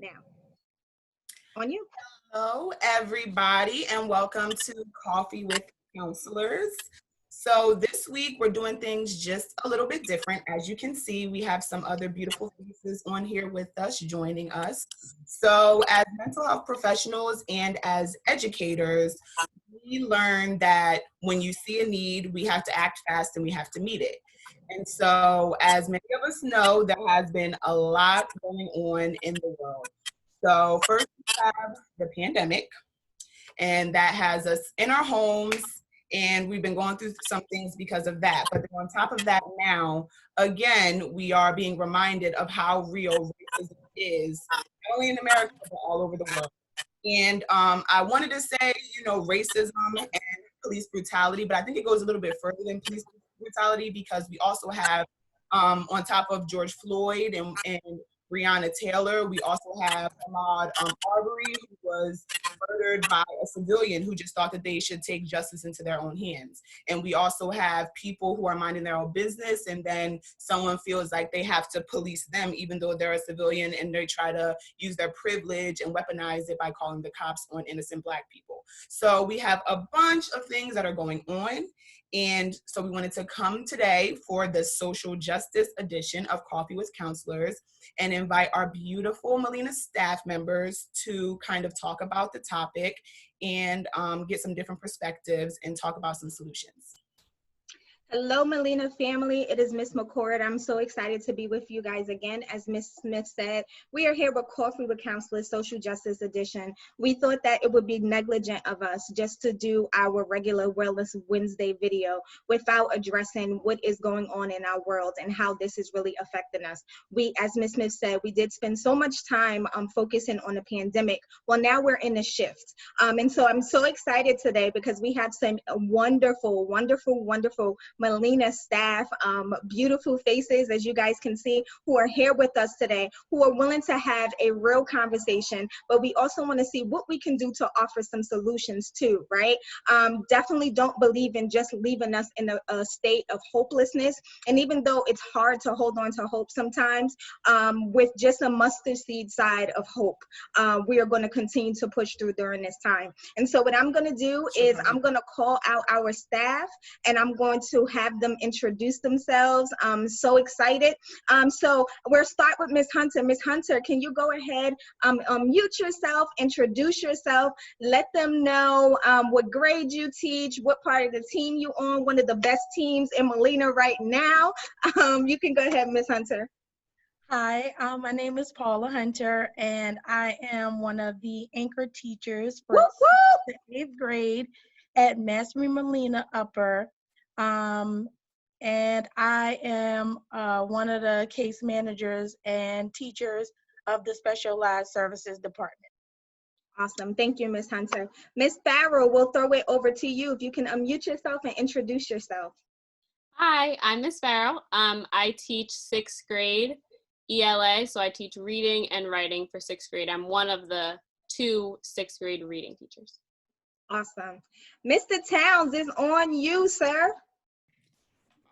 Now, on you. Hello, everybody, and welcome to Coffee with Counselors. So this week we're doing things just a little bit different. As you can see, we have some other beautiful faces on here with us, joining us. So as mental health professionals and as educators, we learn that when you see a need, we have to act fast and we have to meet it. And so, as many of us know, there has been a lot going on in the world. So first we have the pandemic, and that has us in our homes, and we've been going through some things because of that. But then on top of that now, again, we are being reminded of how real racism is, not only in America, but all over the world. And I wanted to say, racism and police brutality, but I think it goes a little bit further than police brutality because we also have, on top of George Floyd and Breonna Taylor, we also have Ahmaud Arbery, who was murdered by a civilian who just thought that they should take justice into their own hands. And we also have people who are minding their own business, and then someone feels like they have to police them even though they're a civilian, and they try to use their privilege and weaponize it by calling the cops on innocent Black people. So we have a bunch of things that are going on. And so we wanted to come today for the social justice edition of Coffee with Counselors and invite our beautiful Molina staff members to kind of talk about the topic and get some different perspectives and talk about some solutions. Hello, Molina family. It is Miss McCord. I'm so excited to be with you guys again. As Miss Smith said, we are here with Coffee with Counselors Social Justice Edition. We thought that it would be negligent of us just to do our regular Wellness Wednesday video without addressing what is going on in our world and how this is really affecting us. We, as Miss Smith said, we did spend so much time focusing on the pandemic. Well, now we're in a shift. And so I'm so excited today because we have some wonderful Molina staff, beautiful faces, as you guys can see, who are here with us today, who are willing to have a real conversation, but we also want to see what we can do to offer some solutions too, right? Definitely don't believe in just leaving us in a state of hopelessness. And even though it's hard to hold on to hope sometimes, with just a mustard seed side of hope, we are going to continue to push through during this time. And so what I'm going to do is I'm going to call out our staff, and I'm going to have them introduce themselves. I'm so excited. So we'll start with Ms. Hunter. Ms. Hunter, can you go ahead, mute yourself, introduce yourself, let them know what grade you teach, what part of the team you on, one of the best teams in Molina right now. You can go ahead, Ms. Hunter. Hi, my name is Paula Hunter, and I am one of the anchor teachers for the 8th grade at Mastery Molina Upper. And I am one of the case managers and teachers of the Specialized Services Department. Awesome. Thank you, Ms. Hunter. Ms. Farrell, we'll throw it over to you. If you can unmute yourself and introduce yourself. Hi, I'm Ms. Farrell. I teach 6th grade ELA, so I teach reading and writing for 6th grade. I'm one of the 2 6th grade reading teachers. Awesome. Mr. Towns is on you, sir.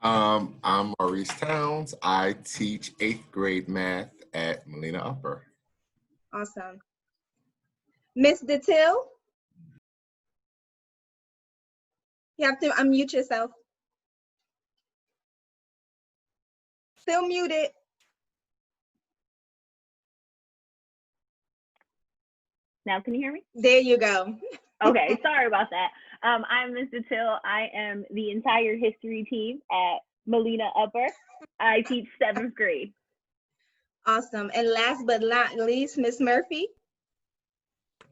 I'm Maurice Towns. I teach 8th grade math at Molina Upper. Awesome. Ms. Detil? You have to unmute yourself. Still muted. Now, can you hear me? There you go. Okay, sorry about that. I'm Mr. Till. I am the entire history team at Molina Upper. I teach 7th grade. Awesome. And last but not least, Miss Murphy.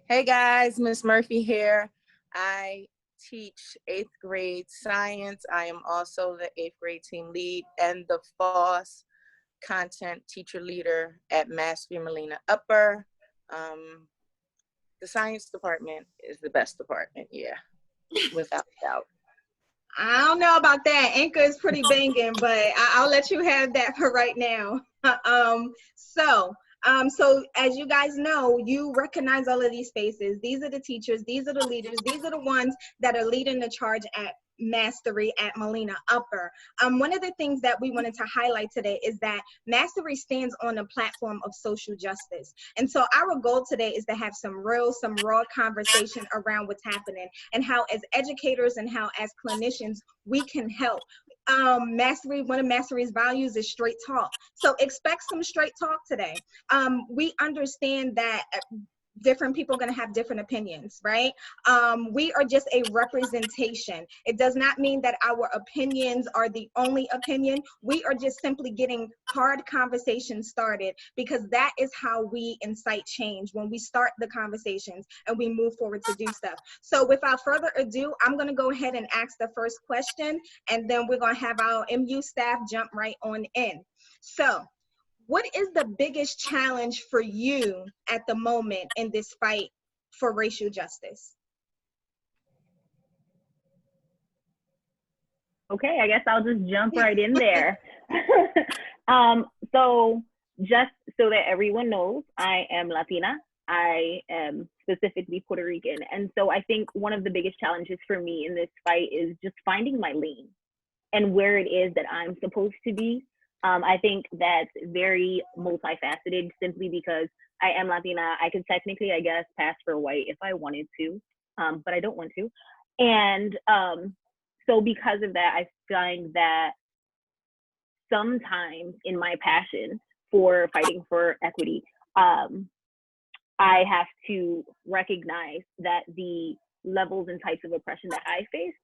Hey guys, Miss Murphy here. I teach 8th grade science. I am also the 8th grade team lead and the FOSS content teacher leader at Mastery Molina Upper. The science department is the best department, yeah, without doubt. I don't know about that. Anchor is pretty banging, but I'll let you have that for right now. So as you guys know, you recognize all of these faces. These are the teachers, these are the leaders, these are the ones that are leading the charge at Mastery at Melina Upper. One of the things that we wanted to highlight today is that Mastery stands on a platform of social justice. And so our goal today is to have some raw conversation around what's happening and how as educators and how as clinicians we can help. Mastery, one of Mastery's values is straight talk. So expect some straight talk today. We understand that different people are going to have different opinions, right? We are just a representation. It does not mean that our opinions are the only opinion. We are just simply getting hard conversations started, because that is how we incite change, when we start the conversations and we move forward to do stuff. So without further ado, I'm going to go ahead and ask the first question, and then we're going to have our MU staff jump right on in. So, what is the biggest challenge for you at the moment in this fight for racial justice? Okay, I guess I'll just jump right in there. So just so that everyone knows, I am Latina. I am specifically Puerto Rican. And so I think one of the biggest challenges for me in this fight is just finding my lane and where it is that I'm supposed to be. I think that's very multifaceted, simply because I am Latina. I could technically, I guess, pass for white if I wanted to, but I don't want to. And so because of that, I find that sometimes in my passion for fighting for equity, I have to recognize that the levels and types of oppression that I face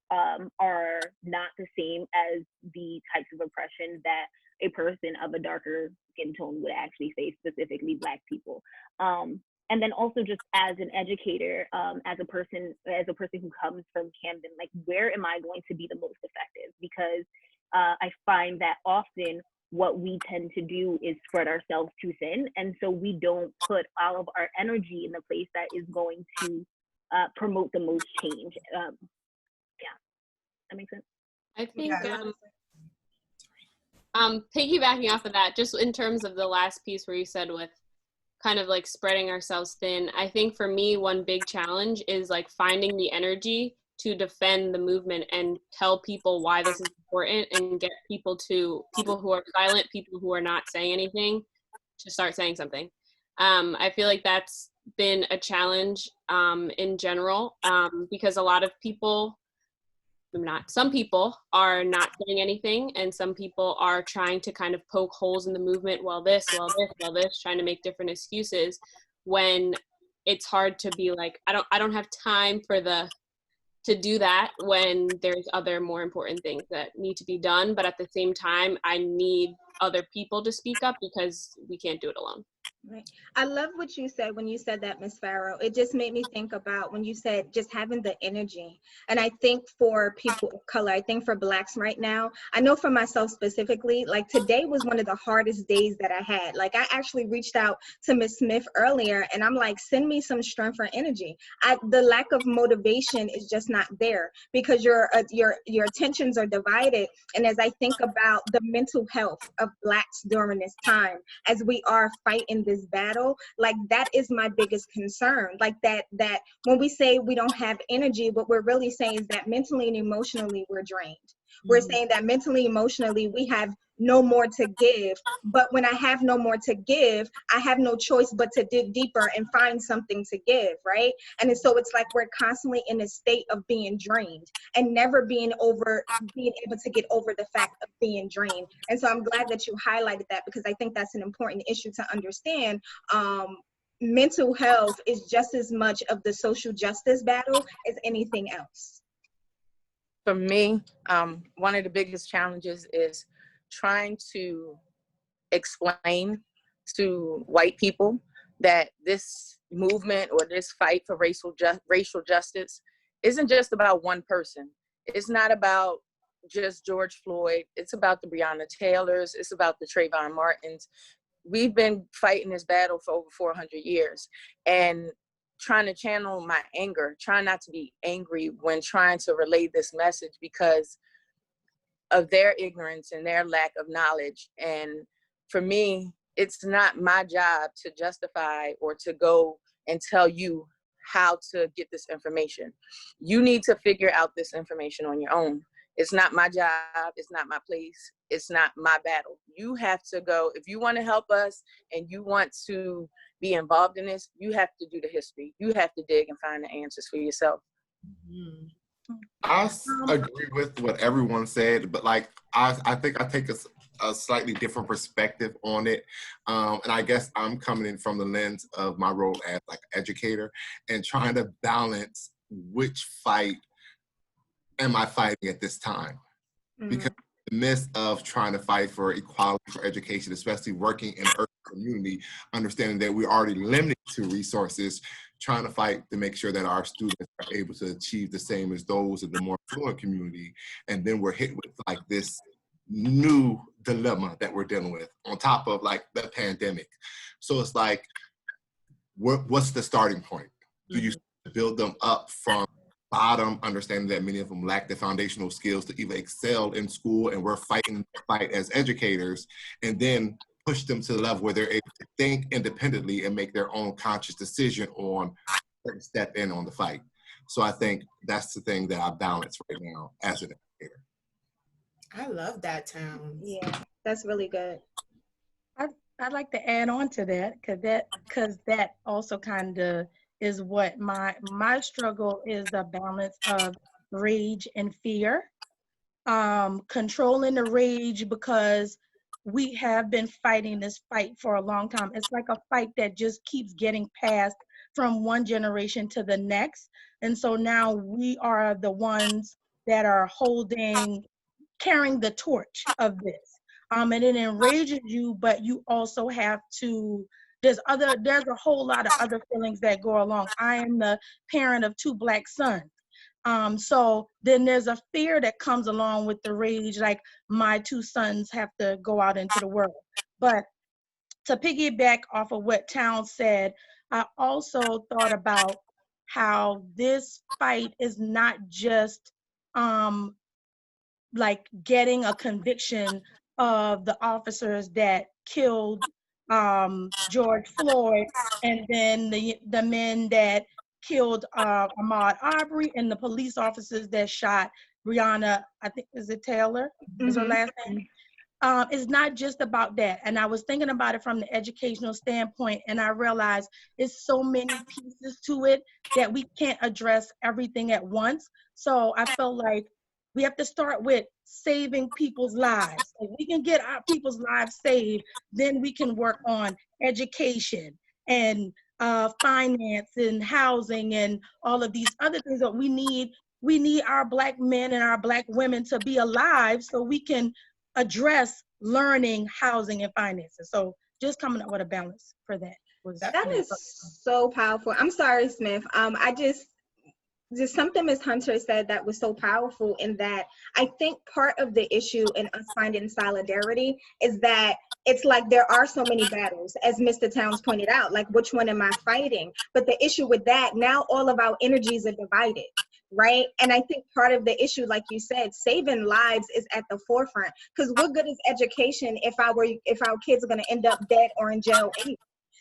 are not the same as the types of oppression that a person of a darker skin tone would actually face, specifically Black people. And then also just as an educator, as a person who comes from Camden, like, where am I going to be the most effective? Because I find that often what we tend to do is spread ourselves too thin. And so we don't put all of our energy in the place that is going to promote the most change. Yeah, that makes sense. I think piggybacking off of that, just in terms of the last piece where you said with kind of like spreading ourselves thin, I think for me, one big challenge is like finding the energy to defend the movement and tell people why this is important, and get people who are silent, people who are not saying anything, to start saying something. I feel like that's been a challenge in general, because a lot of people, some people are not saying anything, and some people are trying to kind of poke holes in the movement, well this, trying to make different excuses, when it's hard to be like, I don't have time to do that, when there's other more important things that need to be done. But at the same time, I need other people to speak up, because we can't do it alone. Right. I love what you said when you said that, Ms. Farrow. It just made me think about when you said just having the energy. And I think for people of color, I think for Blacks right now, I know for myself specifically, like today was one of the hardest days that I had. Like I actually reached out to Ms. Smith earlier, and I'm like, send me some strength or energy. The lack of motivation is just not there, because your attentions are divided. And as I think about the mental health of Blacks during this time, as we are fighting this battle, like that is my biggest concern. Like that when we say we don't have energy, what we're really saying is that mentally and emotionally we're drained. We're saying that mentally, emotionally, we have no more to give. But when I have no more to give, I have no choice but to dig deeper and find something to give, right? And so it's like we're constantly in a state of being drained and never being able to get over the fact of being drained. And so I'm glad that you highlighted that, because I think that's an important issue to understand. Mental health is just as much of the social justice battle as anything else. For me, one of the biggest challenges is trying to explain to white people that this movement or this fight for racial justice isn't just about one person. It's not about just George Floyd. It's about the Breonna Taylors. It's about the Trayvon Martins. We've been fighting this battle for over 400 years, and trying to channel my anger, trying not to be angry when trying to relay this message, because of their ignorance and their lack of knowledge. And for me, it's not my job to justify or to go and tell you how to get this information. You need to figure out this information on your own. It's not my job. It's not my place. It's not my battle. You have to go. If you want to help us and you want to be involved in this, you have to do the history. You have to dig and find the answers for yourself. Mm-hmm. Agree with what everyone said, but like I think I take a slightly different perspective on it, and I guess I'm coming in from the lens of my role as like educator and trying to balance which fight am I fighting at this time, because in the midst of trying to fight for equality for education, especially working in the urban community, understanding that we're already limited to resources, trying to fight to make sure that our students are able to achieve the same as those in the more affluent community. And then we're hit with like this new dilemma that we're dealing with on top of like the pandemic. So it's like, what's the starting point? Do you build them up from bottom, understanding that many of them lack the foundational skills to even excel in school, and we're fighting the fight as educators, and then push them to the level where they're able to think independently and make their own conscious decision on where to step in on the fight. So I think that's the thing that I balance right now as an educator. I love that, Towns. Yeah, that's really good. I'd like to add on to that, because that also kind of is what my struggle is, the balance of rage and fear. Controlling the rage, because we have been fighting this fight for a long time. It's like a fight that just keeps getting passed from one generation to the next. And so now we are the ones that are carrying the torch of this. And it enrages you, but you also have to, there's a whole lot of other feelings that go along. I am the parent of 2 Black sons. So then there's a fear that comes along with the rage, like my 2 sons have to go out into the world. But to piggyback off of what Towns said, I also thought about how this fight is not just like getting a conviction of the officers that killed George Floyd, and then the men that killed Ahmaud Arbery, and the police officers that shot Breonna, I think, is it Taylor? Is her last name? It's not just about that. And I was thinking about it from the educational standpoint, and I realized it's so many pieces to it that we can't address everything at once. So I felt like we have to start with saving people's lives. If we can get our people's lives saved, then we can work on education and finance and housing and all of these other things that we need. We need our Black men and our Black women to be alive so we can address learning, housing, and finances. So just coming up with a balance for that. That is so powerful. I'm sorry, Smith. I just something Ms. Hunter said that was so powerful, in that I think part of the issue in us finding solidarity is that it's like there are so many battles, as Mr. Towns pointed out, like which one am I fighting? But the issue with that, now all of our energies are divided, right? And I think part of the issue, like you said, saving lives is at the forefront, because what good is education if our kids are going to end up dead or in jail anyway?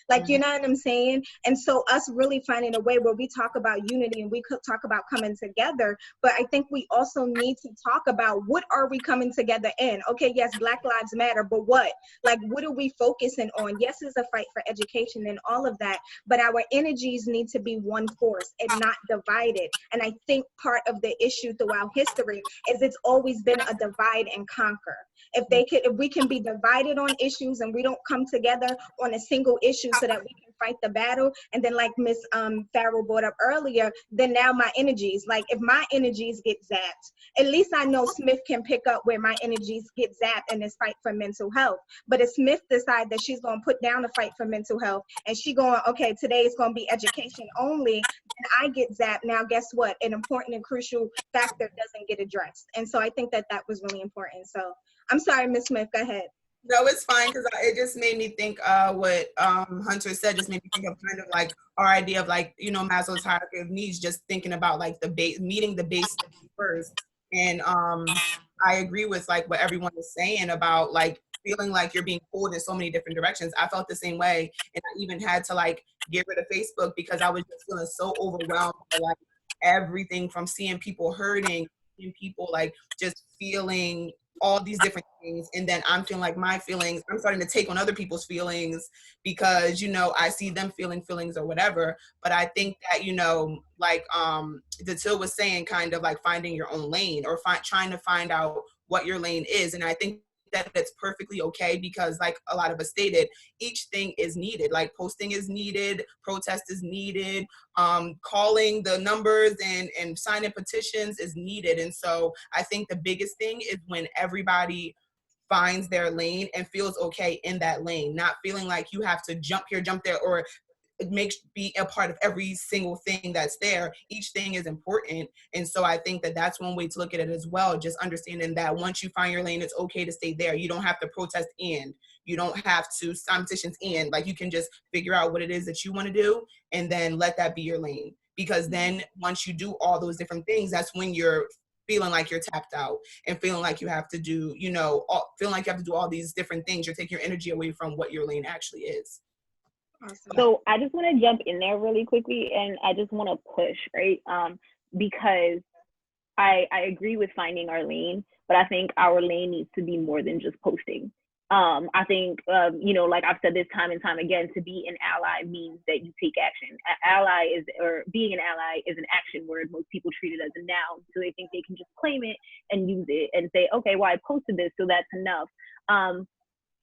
Like, you know what I'm saying? And so us really finding a way where we talk about unity and we could talk about coming together, but I think we also need to talk about what are we coming together in? Okay, yes, Black Lives Matter, but what? Like, what are we focusing on? Yes, it's a fight for education and all of that, but our energies need to be one force and not divided. And I think part of the issue throughout history is it's always been a divide and conquer. If we can be divided on issues and we don't come together on a single issue so that we can fight the battle, and then like Ms. Farrell brought up earlier, then now my energies, like if my energies get zapped, at least I know Smith can pick up where my energies get zapped in this fight for mental health. But if Smith decides that she's going to put down the fight for mental health and she going, okay, today is going to be education only, then I get zapped. Now guess what? An important and crucial factor doesn't get addressed. And so I think that was really important. So I'm sorry, Ms. Smith, go ahead. No, it's fine, because it just made me think what Hunter said just made me think of kind of like our idea of like, you know, Maslow's hierarchy of needs, just thinking about like meeting the base first. And I agree with like what everyone is saying about like feeling like you're being pulled in so many different directions. I felt the same way, and I even had to like get rid of Facebook because I was just feeling so overwhelmed by like everything from seeing people hurting seeing people like just feeling all these different things, and then I'm feeling like my feelings, I'm starting to take on other people's feelings because, you know, I see them feeling feelings or whatever. But I think that, you know, like Datil was saying, kind of like finding your own lane, or trying to find out what your lane is. And I think that that's perfectly okay, because like a lot of us stated, each thing is needed. Like posting is needed, protest is needed, calling the numbers and signing petitions is needed. And so I think the biggest thing is when everybody finds their lane and feels okay in that lane, not feeling like you have to jump here, jump there, or be a part of every single thing that's there. Each thing is important. And so I think that that's one way to look at it as well, just understanding that once you find your lane, it's okay to stay there. You don't have to protest and you don't have to sign petitions and, like, you can just figure out what it is that you want to do and then let that be your lane. Because then once you do all those different things, that's when you're feeling like you're tapped out and feeling like you have to do, you know, feeling like you have to do all these different things. You're taking your energy away from what your lane actually is. Awesome. So I just want to jump in there really quickly, and I just want to push, right? Because I agree with finding our lane, but I think our lane needs to be more than just posting. I think, you know, like I've said this time and time again, to be an ally means that you take action. Being an ally is an action word. Most people treat it as a noun, so they think they can just claim it and use it and say, okay, well, I posted this, so that's enough.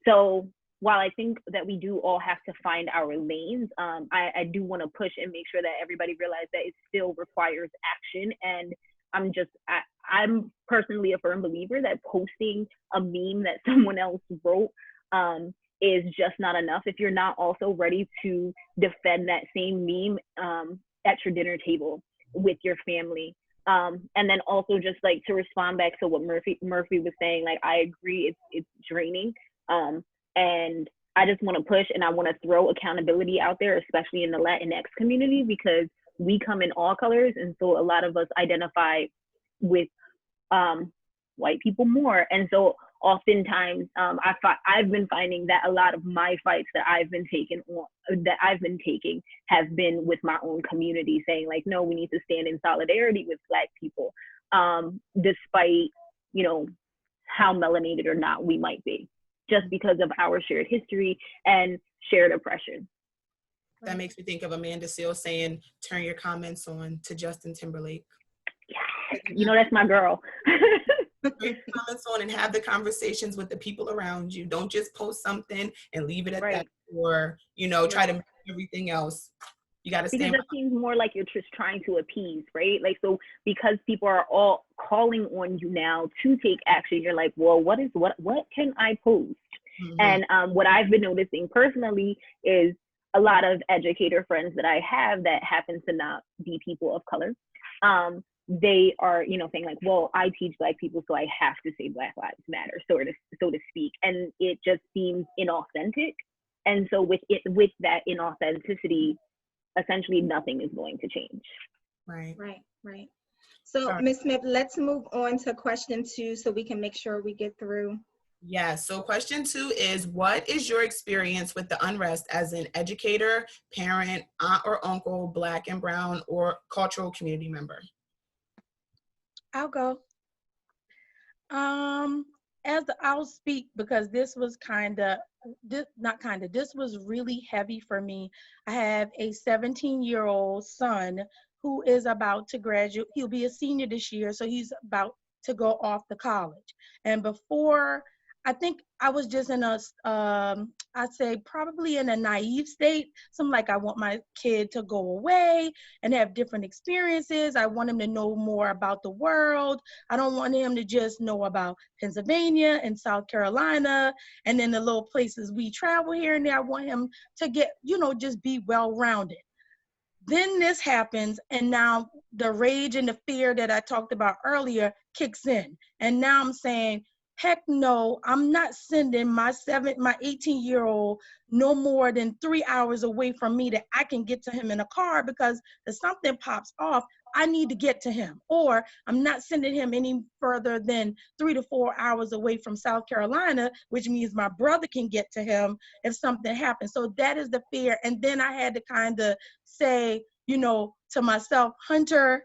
So while I think that we do all have to find our lanes, I do want to push and make sure that everybody realizes that it still requires action. And I'm personally a firm believer that posting a meme that someone else wrote is just not enough if you're not also ready to defend that same meme at your dinner table with your family. And then also just like to respond back to what Murphy was saying, like I agree, it's draining. And I just want to push, and I want to throw accountability out there, especially in the Latinx community, because we come in all colors. And so a lot of us identify with white people more. And so oftentimes I've been finding that a lot of my fights that I've been taking have been with my own community, saying like, no, we need to stand in solidarity with Black people, despite, you know, how melanated or not we might be, just because of our shared history and shared oppression. That makes me think of Amanda Seales saying, turn your comments on to Justin Timberlake. Yes, you know, that's my girl. Turn your comments on and have the conversations with the people around you. Don't just post something and leave it at that, or, you know, try to make everything else. You got to stand. Because that seems more like you're just trying to appease, right? Like, so because people are all calling on you now to take action, you're like, well, what can I post? Mm-hmm. And what I've been noticing personally is a lot of educator friends that I have that happen to not be people of color. They are, you know, saying like, well, I teach Black people, so I have to say Black Lives Matter, so to speak. And it just seems inauthentic. And so with that inauthenticity, essentially nothing is going to change. Right. So Ms. Smith, let's move on to question 2 so we can make sure we get through. Yeah, so question 2 is, what is your experience with the unrest as an educator, parent, aunt or uncle, Black and brown, or cultural community member? I'll go. I'll speak because this was this was really heavy for me. I have a 17-year-old son who is about to graduate. He'll be a senior this year, so he's about to go off to college. And before, I think I was just in I'd say probably in a naive state. Something like, I want my kid to go away and have different experiences. I want him to know more about the world. I don't want him to just know about Pennsylvania and South Carolina and then the little places we travel here and there. I want him to get, you know, just be well-rounded. Then this happens, and now the rage and the fear that I talked about earlier kicks in. And now I'm saying, heck no, I'm not sending my 18-year-old no more than 3 hours away from me that I can get to him in a car, because if something pops off, I need to get to him. Or I'm not sending him any further than 3 to 4 hours away from South Carolina, which means my brother can get to him if something happens. So that is the fear. And then I had to kind of say, you know, to myself, Hunter,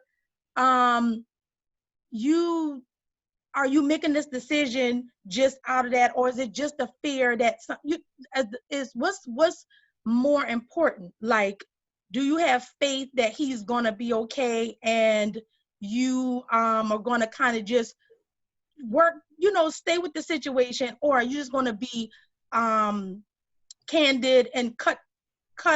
are you making this decision just out of that, or is it just a fear that what's more important? Like, do you have faith that he's gonna be okay, and you are gonna kind of just work, stay with the situation, or are you just gonna be candid and cut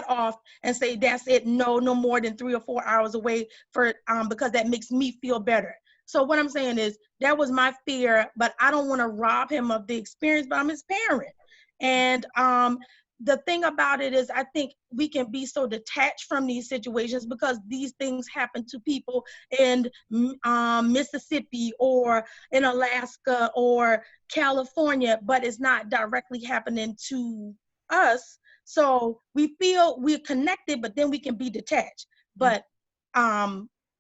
off and say that's it, no more than 3 or 4 hours away for because that makes me feel better. So what I'm saying is that was my fear, but I don't want to rob him of the experience, but I'm his parent. And the thing about it is I think we can be so detached from these situations because these things happen to people in Mississippi or in Alaska or California, but it's not directly happening to us. So we feel we're connected, but then we can be detached. But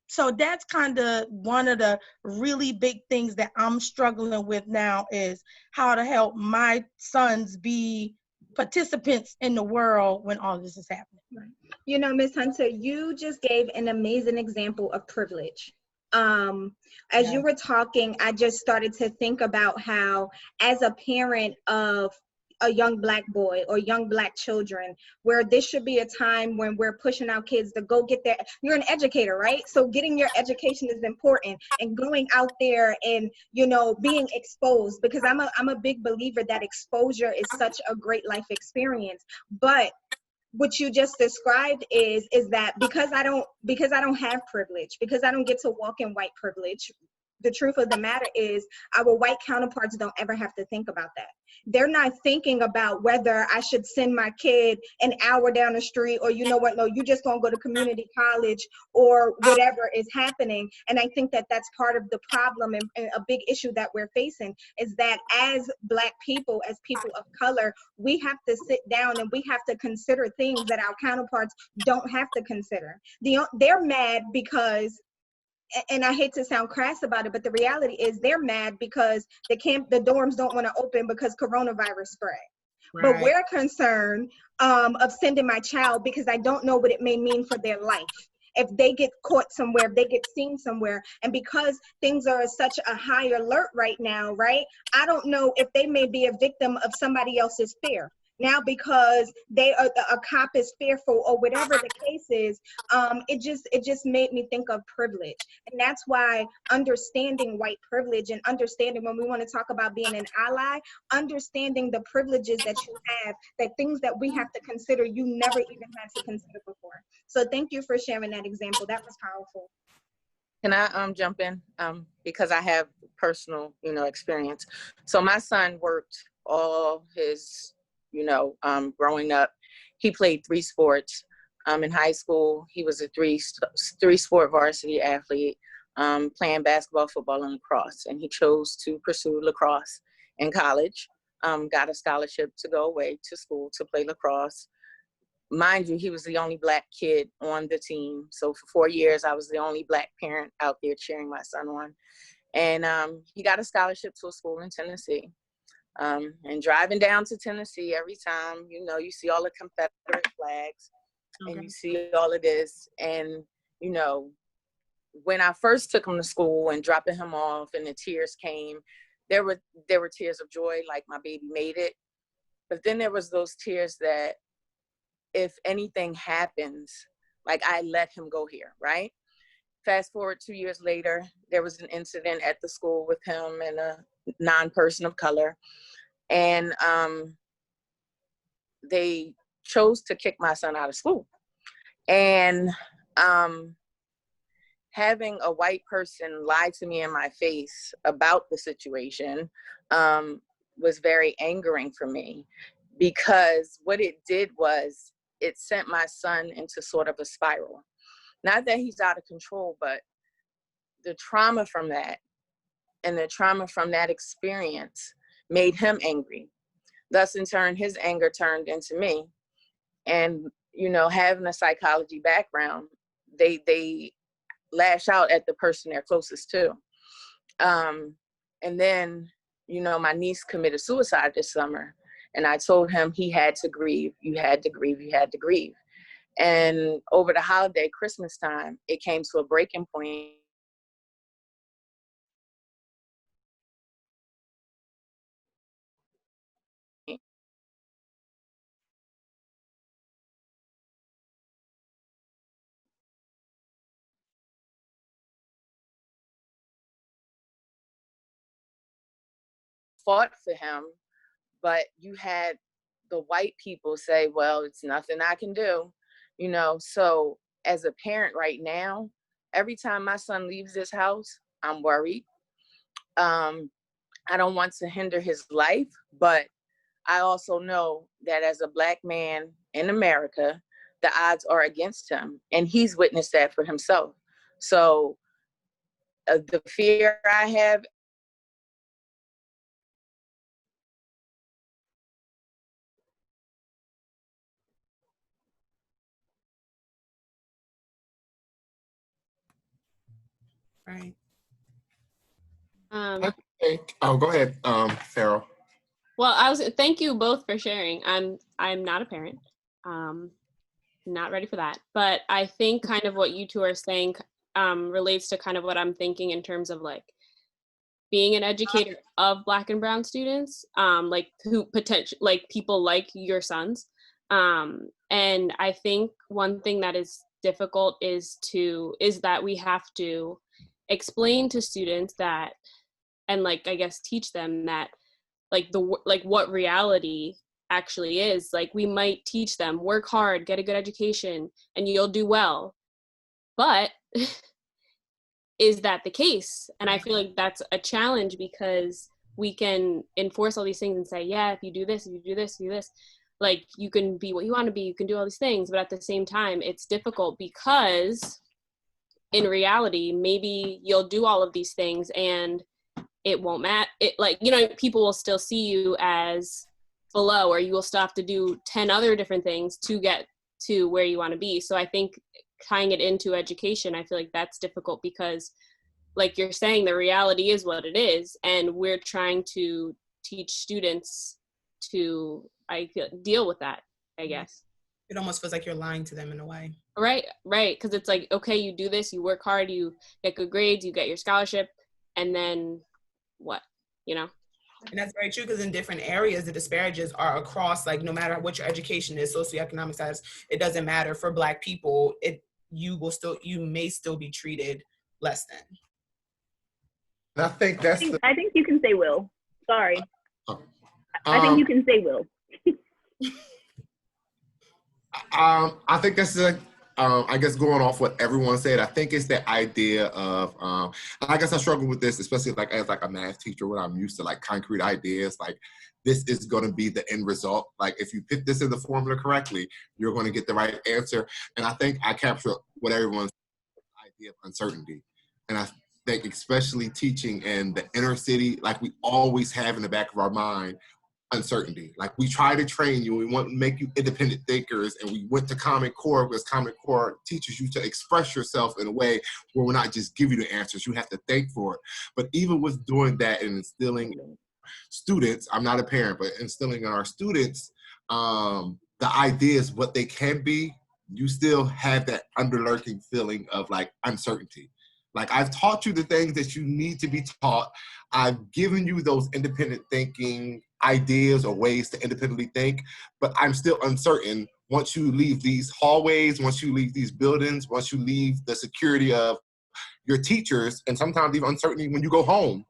so that's kind of one of the really big things that I'm struggling with now, is how to help my sons be participants in the world when all this is happening. You know, Ms. Hunter, you just gave an amazing example of privilege. As you were talking, I just started to think about how, as a parent of a young Black boy or young Black children, where this should be a time when we're pushing our kids to go get their, you're an educator, right? So getting your education is important, and going out there and, being exposed, because I'm a big believer that exposure is such a great life experience. But what you just described is that because I don't have privilege, because I don't get to walk in white privilege, the truth of the matter is our white counterparts don't ever have to think about that. They're not thinking about whether I should send my kid an hour down the street, or you know what, no, you just gonna go to community college, or whatever is happening. And I think that that's part of the problem, and a big issue that we're facing is that as Black people, as people of color, we have to sit down and we have to consider things that our counterparts don't have to consider. They're mad because, and I hate to sound crass about it, but the reality is they're mad because the dorms don't want to open because coronavirus spread. Right. But we're concerned of sending my child because I don't know what it may mean for their life. If they get caught somewhere, if they get seen somewhere, and because things are such a high alert right now, right? I don't know if they may be a victim of somebody else's fear. Now, because a cop is fearful or whatever the case is, it just made me think of privilege. And that's why understanding white privilege, and understanding when we want to talk about being an ally, understanding the privileges that you have, that things that we have to consider you never even had to consider before. So thank you for sharing that example. That was powerful. Can I jump in? Because I have personal, experience. So my son worked all his growing up. He played 3 sports. In high school, he was a three sport varsity athlete, playing basketball, football, and lacrosse. And he chose to pursue lacrosse in college, got a scholarship to go away to school to play lacrosse. Mind you, he was the only Black kid on the team. So for 4 years, I was the only Black parent out there cheering my son on. And he got a scholarship to a school in Tennessee. And driving down to Tennessee every time, you see all the Confederate flags, and you see all of this. And, when I first took him to school and dropping him off and the tears came, there were tears of joy, like my baby made it. But then there was those tears that if anything happens, like I let him go here, right? Fast forward 2 years later, there was an incident at the school with him and a non-person of color. And they chose to kick my son out of school. And having a white person lie to me in my face about the situation was very angering for me, because what it did was it sent my son into sort of a spiral. Not that he's out of control, but the trauma from that and the trauma from that experience made him angry. Thus, in turn, his anger turned into me. And, having a psychology background, they lash out at the person they're closest to. And then, my niece committed suicide this summer. And I told him he had to grieve. You had to grieve. You had to grieve. And over the holiday, Christmas time, it came to a breaking point. fought for him, but you had the white people say, well, it's nothing I can do, you know. So as a parent right now, every time my son leaves this house, I'm worried. I don't want to hinder his life, but I also know that as a Black man in America, the odds are against him, and he's witnessed that for himself. So the fear I have. Right. Okay. Oh, go ahead, Farrell. Well, thank you both for sharing. I'm not a parent. Not ready for that. But I think kind of what you two are saying relates to kind of what I'm thinking in terms of like being an educator of Black and brown students, like who potential like people like your sons. And I think one thing that is difficult is that we have to explain to students that, and like I guess teach them that like what reality actually is. Like we might teach them work hard, get a good education, and you'll do well. But is that the case? And I feel like that's a challenge because we can enforce all these things and say, yeah, if you do this, if you do this, do this, like you can be what you want to be, you can do all these things. But at the same time, it's difficult because in reality, maybe you'll do all of these things and it won't matter. It like, you know, people will still see you as below, or you will still have to do 10 other different things to get to where you want to be. So I think tying it into education, I feel like that's difficult because like you're saying, the reality is what it is. And we're trying to teach students to, I feel, deal with that, I guess. It almost feels like you're lying to them in a way. Right. Because it's like, okay, you do this, you work hard, you get good grades, you get your scholarship, and then what, you know? And that's very true because in different areas, the disparages are across, like no matter what your education is, socioeconomic status, it doesn't matter. For Black people, you may still be treated less than. And I think that's I think you can say will. Sorry. I think you can say will. I think that's I guess going off what everyone said, I think it's the idea of, I guess I struggle with this, especially like as like a math teacher when I'm used to like concrete ideas, like this is going to be the end result. Like if you put this in the formula correctly, you're going to get the right answer. And I think I capture what everyone's idea of uncertainty. And I think especially teaching in the inner city, like we always have in the back of our mind, uncertainty. Like we try to train you, we want to make you independent thinkers, and we went to Common Core because Common Core teaches you to express yourself in a way where we're not just give you the answers, you have to think for it. But even with doing that and instilling students, I'm not a parent, but instilling in our students the ideas what they can be, you still have that underlurking feeling of like uncertainty. Like I've taught you the things that you need to be taught. I've given you those independent thinking ideas or ways to independently think, but I'm still uncertain once you leave these hallways, once you leave these buildings, once you leave the security of your teachers, and sometimes even uncertainty when you go home.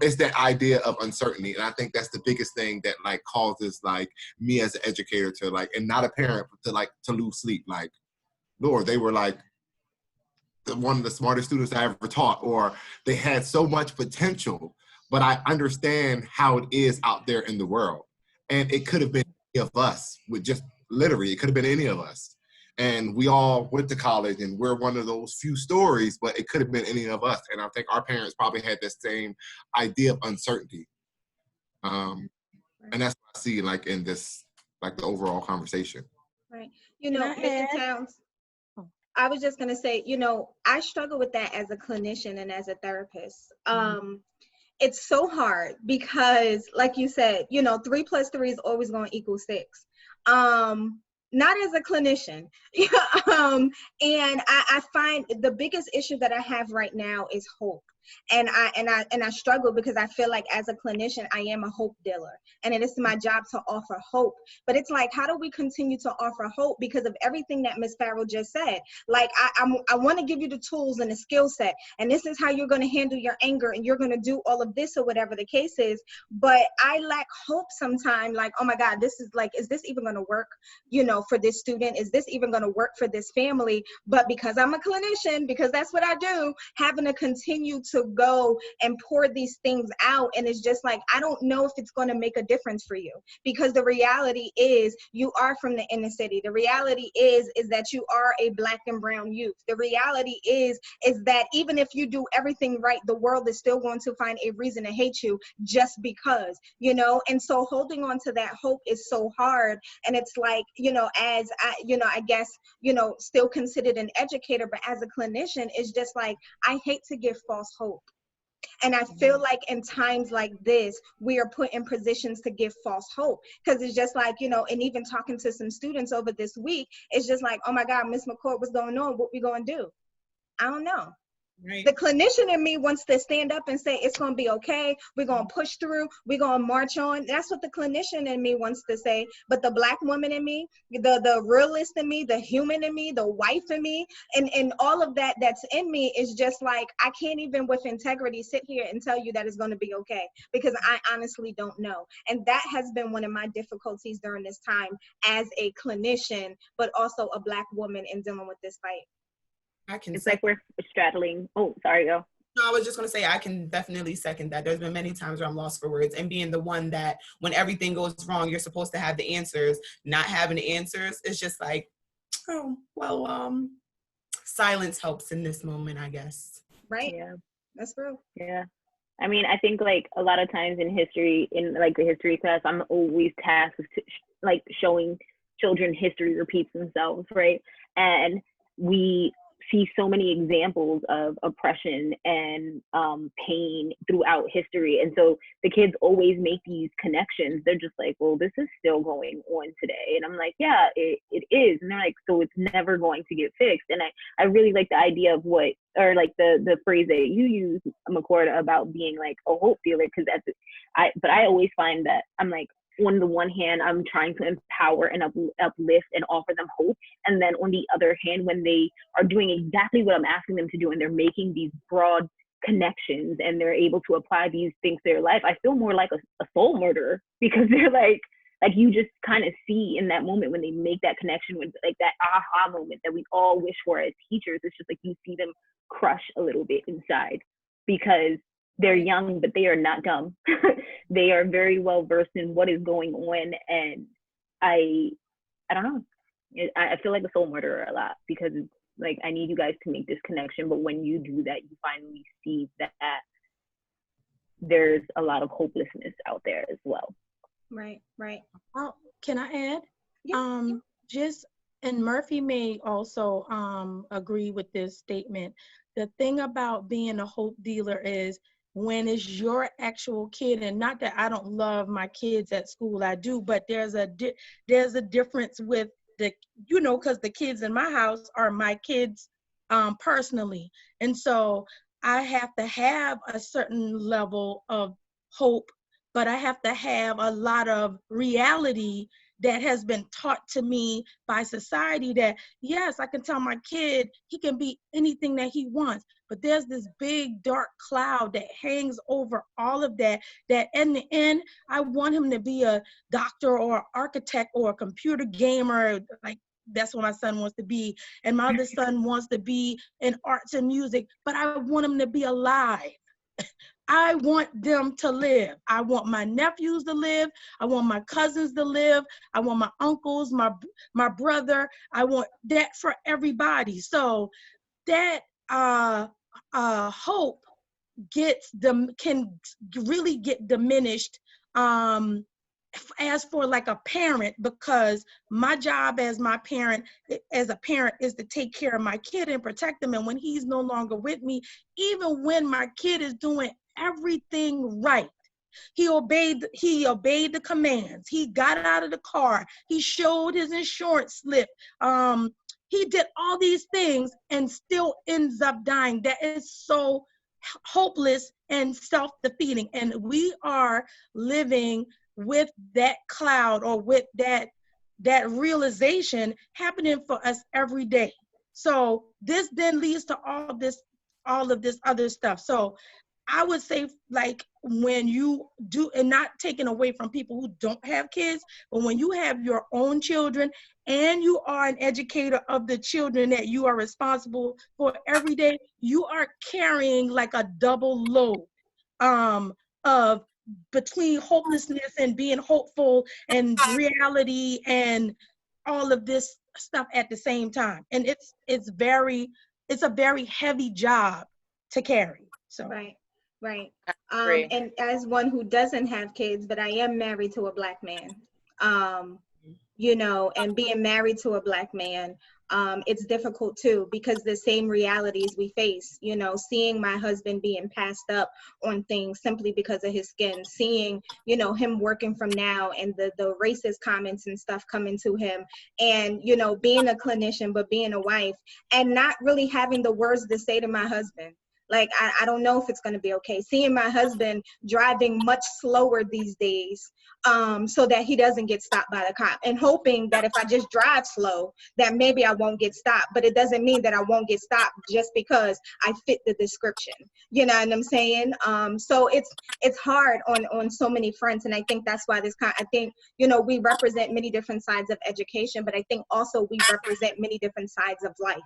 It's that idea of uncertainty. And I think that's the biggest thing that like causes like me as an educator to like, and not a parent, but to lose sleep. Like, Lord, they were like, one of the smartest students I ever taught, or they had so much potential, but I understand how it is out there in the world. And it could have been any of us, with just literally, it could have been any of us. And we all went to college and we're one of those few stories, but it could have been any of us. And I think our parents probably had that same idea of uncertainty. And that's what I see like in this, like the overall conversation. Right. You know, Mr. Towns, I was just going to say, you know, I struggle with that as a clinician and as a therapist. It's so hard because, like you said, you know, 3 + 3 is always going to equal 6. Not as a clinician. And I find the biggest issue that I have right now is hope. And I struggle because I feel like as a clinician, I am a hope dealer, and it is my job to offer hope. But it's like, how do we continue to offer hope because of everything that Ms. Farrell just said? Like, I want to give you the tools and the skill set, and this is how you're going to handle your anger, and you're going to do all of this or whatever the case is. But I lack hope sometimes. Like, oh my God, this is like, is this even going to work? You know, for this student, is this even going to work for this family? But because I'm a clinician, because that's what I do, having to continue to go and pour these things out, and it's just like, I don't know if it's going to make a difference for you, because the reality is you are from the inner city. The reality is that you are a Black and brown youth. The reality is that even if you do everything right, the world is still going to find a reason to hate you just because, you know. And so holding on to that hope is so hard. And it's like, you know, as I, you know, I guess, you know, still considered an educator, but as a clinician, it's just like, I hate to give false hope. And I feel like in times like this, we are put in positions to give false hope, because it's just like, you know, and even talking to some students over this week, it's just like, oh my God, Miss McCord, what's going on? What we gonna do? I don't know. Right. The clinician in me wants to stand up and say, it's going to be okay. We're going to push through. We're going to march on. That's what the clinician in me wants to say. But the Black woman in me, the realist in me, the human in me, the wife in me, and all of that that's in me is just like, I can't even with integrity sit here and tell you that it's going to be okay, because I honestly don't know. And that has been one of my difficulties during this time as a clinician, but also a Black woman in dealing with this fight. It's like we're straddling. Oh, sorry, go. No, I was just going to say, I can definitely second that. There's been many times where I'm lost for words, and being the one that when everything goes wrong, you're supposed to have the answers. Not having the answers, it's just like, oh, well, silence helps in this moment, I guess. Right? Yeah. That's real. Yeah. I mean, I think like a lot of times in history, in like the history class, I'm always tasked with like showing children history repeats themselves, right? And we see so many examples of oppression and pain throughout history. And so the kids always make these connections. They're just like, well, this is still going on today. And I'm like, yeah, it is. And they're like, so it's never going to get fixed. And I really like the idea of what, or like the phrase that you use, McCord, about being like a hope dealer, because but I always find that I'm like, on the one hand, I'm trying to empower and uplift and offer them hope. And then on the other hand, when they are doing exactly what I'm asking them to do, and they're making these broad connections and they're able to apply these things to their life, I feel more like a soul murderer, because they're like you just kind of see in that moment when they make that connection with like that aha moment that we all wish for as teachers. It's just like you see them crush a little bit inside, because they're young, but they are not dumb. They are very well versed in what is going on. And I don't know. I feel like a soul murderer a lot, because it's like, I need you guys to make this connection. But when you do that, you finally see that there's a lot of hopelessness out there as well. Right, right. Oh, can I add? Yeah. And Murphy may also agree with this statement. The thing about being a hope dealer is when it's your actual kid, and not that I don't love my kids at school, I do, but there's a difference with the, you know, because the kids in my house are my kids personally. And so I have to have a certain level of hope, but I have to have a lot of reality that has been taught to me by society, that yes, I can tell my kid he can be anything that he wants, but there's this big dark cloud that hangs over all of that, that in the end, I want him to be a doctor or an architect or a computer gamer. Like, that's what my son wants to be. And my other son wants to be in arts and music, but I want him to be alive. I want them to live. I want my nephews to live. I want my cousins to live. I want my uncles, my brother. I want that for everybody. So that hope can really get diminished as for like a parent, because my job as a parent is to take care of my kid and protect him. And when he's no longer with me, even when my kid is doing everything right, he obeyed the commands, he got out of the car, he showed his insurance slip, he did all these things and still ends up dying. That is so hopeless and self-defeating. And we are living with that cloud, or with that realization happening for us every day. So this then leads to all of this other stuff. So I would say, like, when you do, and not taking away from people who don't have kids, but when you have your own children and you are an educator of the children that you are responsible for every day, you are carrying like a double load of between hopelessness and being hopeful and reality and all of this stuff at the same time. And it's a very heavy job to carry. So Right. Right. Agree. And as one who doesn't have kids, but I am married to a Black man, you know, and being married to a Black man, it's difficult too, because the same realities we face, you know, seeing my husband being passed up on things simply because of his skin, seeing, you know, him working from now and the racist comments and stuff coming to him, and, you know, being a clinician, but being a wife and not really having the words to say to my husband. Like, I don't know if it's going to be okay. Seeing my husband driving much slower these days, so that he doesn't get stopped by the cop, and hoping that if I just drive slow, that maybe I won't get stopped. But it doesn't mean that I won't get stopped just because I fit the description. You know what I'm saying? So it's hard on so many fronts. And I think that's why I think, you know, we represent many different sides of education, but I think also we represent many different sides of life.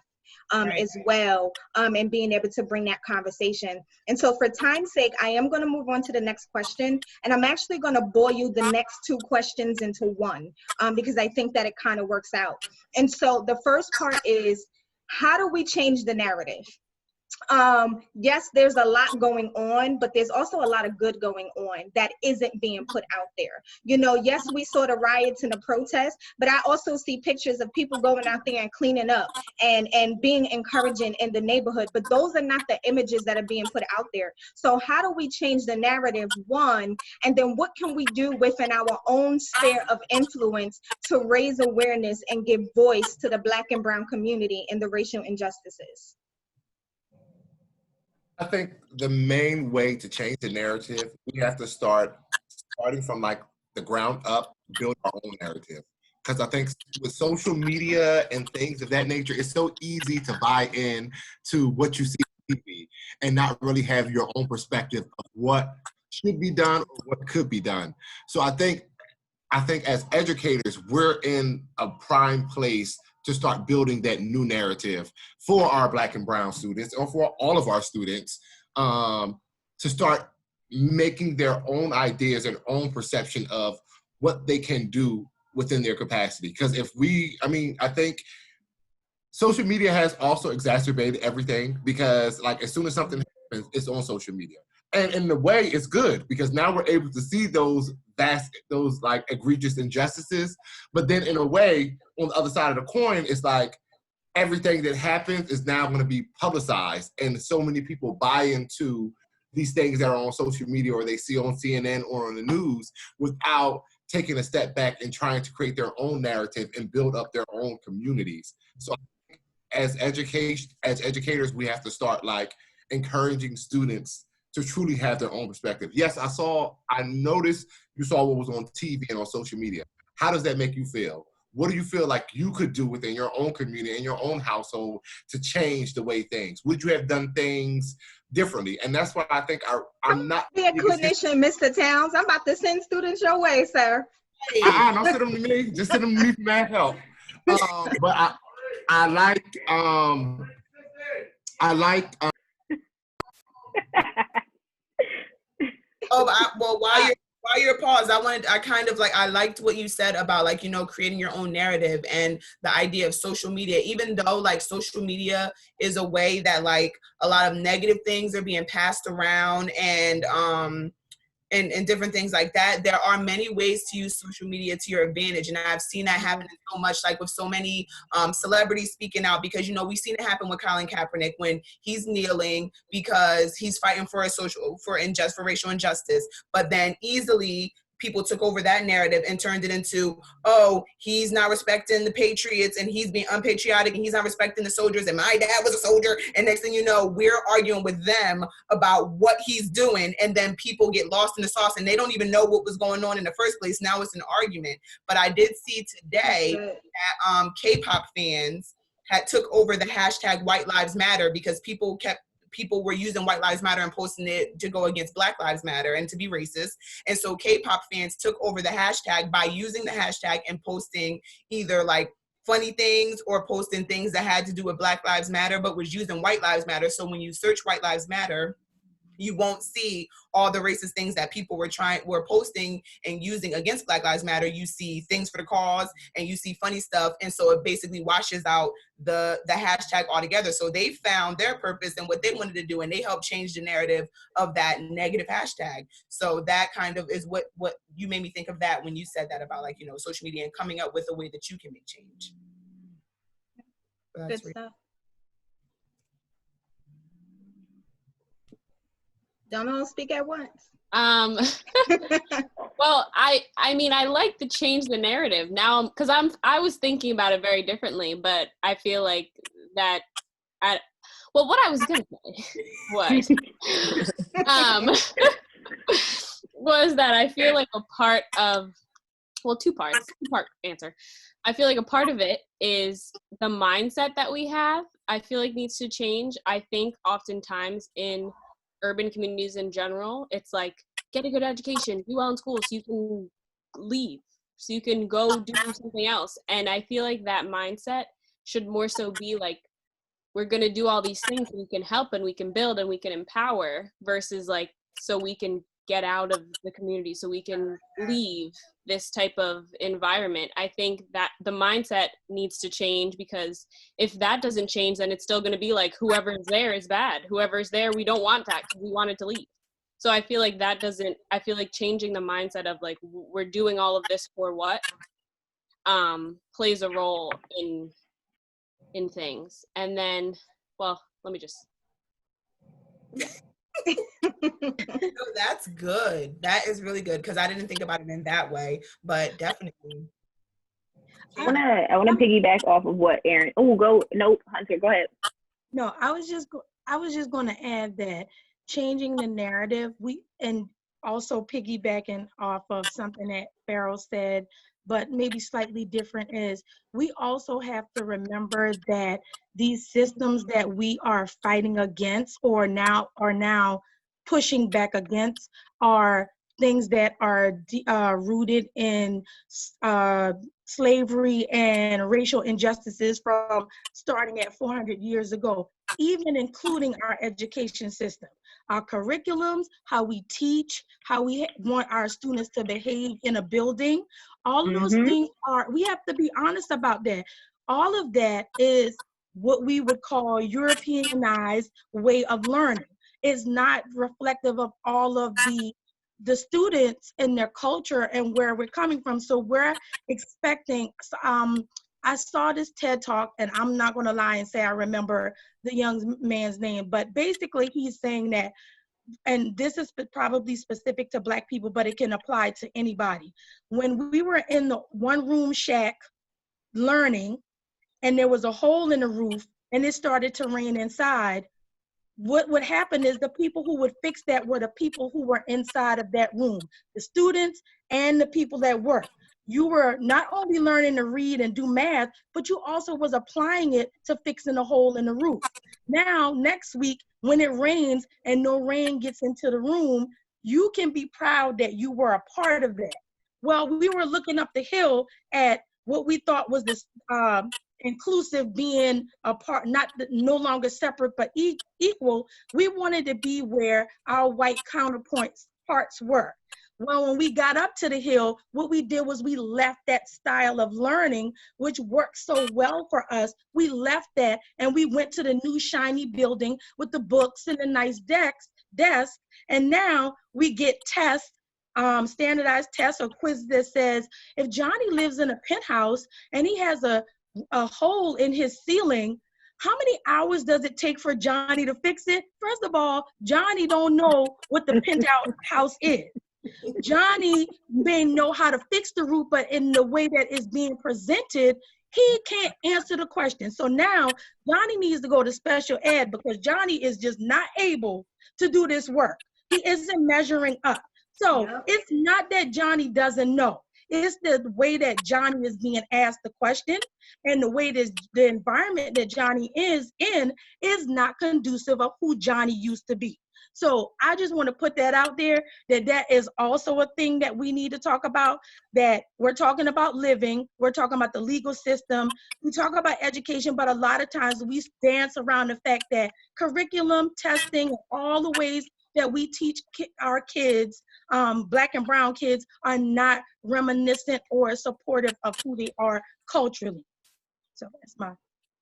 As well, and being able to bring that conversation. And so for time's sake, I am going to move on to the next question, and I'm actually going to boil you the next two questions into one, because I think that it kind of works out. And so the first part is, how do we change the narrative? Yes, there's a lot going on, but there's also a lot of good going on that isn't being put out there. You know, yes, we saw the riots and the protests, but I also see pictures of people going out there and cleaning up and being encouraging in the neighborhood, but those are not the images that are being put out there. So how do we change the narrative, one, and then what can we do within our own sphere of influence to raise awareness and give voice to the Black and brown community and the racial injustices? I think the main way to change the narrative, we have to starting from like the ground up, build our own narrative. Because I think with social media and things of that nature, it's so easy to buy in to what you see on TV and not really have your own perspective of what should be done or what could be done. So I think as educators, we're in a prime place to start building that new narrative for our Black and brown students, or for all of our students, to start making their own ideas and own perception of what they can do within their capacity. Because I think social media has also exacerbated everything, because like as soon as something happens, it's on social media. And in a way, it's good, because now we're able to see those like egregious injustices. But then in a way, on the other side of the coin, it's like everything that happens is now going to be publicized. And so many people buy into these things that are on social media or they see on CNN or on the news without taking a step back and trying to create their own narrative and build up their own communities. So as educators, we have to start like encouraging students to truly have their own perspective. Yes, I noticed you saw what was on TV and on social media. How does that make you feel? What do you feel like you could do within your own community and your own household to change the way things? Would you have done things differently? And that's why I think I'm not be a clinician, Mr. Towns. I'm about to send students your way, sir. Don't send them to me. Just send them to me for mad help. But I like. Well, while you're paused, I liked what you said about like, you know, creating your own narrative and the idea of social media. Even though like social media is a way that like a lot of negative things are being passed around and different things like that, there are many ways to use social media to your advantage. And I've seen that happen so much, like with so many celebrities speaking out, because, you know, we've seen it happen with Colin Kaepernick when he's kneeling because he's fighting for racial injustice, but then easily people took over that narrative and turned it into, oh, he's not respecting the patriots and he's being unpatriotic and he's not respecting the soldiers and my dad was a soldier. And next thing you know, we're arguing with them about what he's doing. And then people get lost in the sauce and they don't even know what was going on in the first place. Now it's an argument. But I did see today that K-pop fans took over the hashtag White Lives Matter because people were using White Lives Matter and posting it to go against Black Lives Matter and to be racist. And so K-pop fans took over the hashtag by using the hashtag and posting either like funny things or posting things that had to do with Black Lives Matter, but was using White Lives Matter. So when you search White Lives Matter, you won't see all the racist things that people were posting and using against Black Lives Matter. You see things for the cause and you see funny stuff. And so it basically washes out the hashtag altogether. So they found their purpose and what they wanted to do, and they helped change the narrative of that negative hashtag. So that kind of is what you made me think of that when you said that about, like, you know, social media and coming up with a way that you can make change. Good stuff. Don't all speak at once. Well, I mean, I like to change the narrative now because I was thinking about it very differently, but I feel like that what I was gonna say was that I feel like a part of, well, two-part answer. I feel like a part of it is the mindset that we have, I feel like needs to change. I think oftentimes in urban communities in general, it's like, get a good education, do well in school so you can leave, so you can go do something else. And I feel like that mindset should more so be like, we're going to do all these things and we can help and we can build and we can empower, versus like, so we can get out of the community, so we can leave this type of environment. I think that the mindset needs to change, because if that doesn't change, then it's still going to be like, whoever's there is bad. Whoever's there, we don't want that because we want it to leave. So I feel like I feel like changing the mindset of like, we're doing all of this for what, plays a role in things. And then, well, let me just. No, that's good. That is really good, because I didn't think about it in that way, but definitely. I wanna piggyback off of what Aaron. Hunter, go ahead. No, I was just going to add that changing the narrative, and also piggybacking off of something that Farrell said, but maybe slightly different, is we also have to remember that these systems that we are fighting against or are now pushing back against are things that are rooted in slavery and racial injustices from starting at 400 years ago, even including our education system, our curriculums, how we teach, how we want our students to behave in a building. All of those things we have to be honest about that. All of that is what we would call Europeanized way of learning. It's not reflective of all of the students and their culture and where we're coming from. So we're expecting, I saw this TED Talk, and I'm not going to lie and say I remember the young man's name, but basically he's saying that, and this is probably specific to Black people, but it can apply to anybody. When we were in the one-room shack learning, and there was a hole in the roof, and it started to rain inside, what would happen is the people who would fix that were the people who were inside of that room, the students and the people that worked. You were not only learning to read and do math, but you also was applying it to fixing a hole in the roof. Now, next week, when it rains and no rain gets into the room, you can be proud that you were a part of that. Well, we were looking up the hill at what we thought was this inclusive, being a part, no longer separate, but equal. We wanted to be where our white counterparts were. Well, when we got up to the hill, what we did was we left that style of learning, which worked so well for us. We left that and we went to the new shiny building with the books and the nice desk. And now we get tests, standardized tests or quiz that says, if Johnny lives in a penthouse and he has a hole in his ceiling, how many hours does it take for Johnny to fix it? First of all, Johnny don't know what the penthouse is. Johnny may know how to fix the roof, but in the way that it's being presented, he can't answer the question. So now Johnny needs to go to special ed because Johnny is just not able to do this work. He isn't measuring up. So it's not that Johnny doesn't know. It's the way that Johnny is being asked the question, and the way that the environment that Johnny is in is not conducive of who Johnny used to be. So I just want to put that out there, that that is also a thing that we need to talk about, that we're talking about living, we're talking about the legal system, we talk about education, but a lot of times we dance around the fact that curriculum, testing, all the ways that we teach our kids, Black and brown kids, are not reminiscent or supportive of who they are culturally. So that's my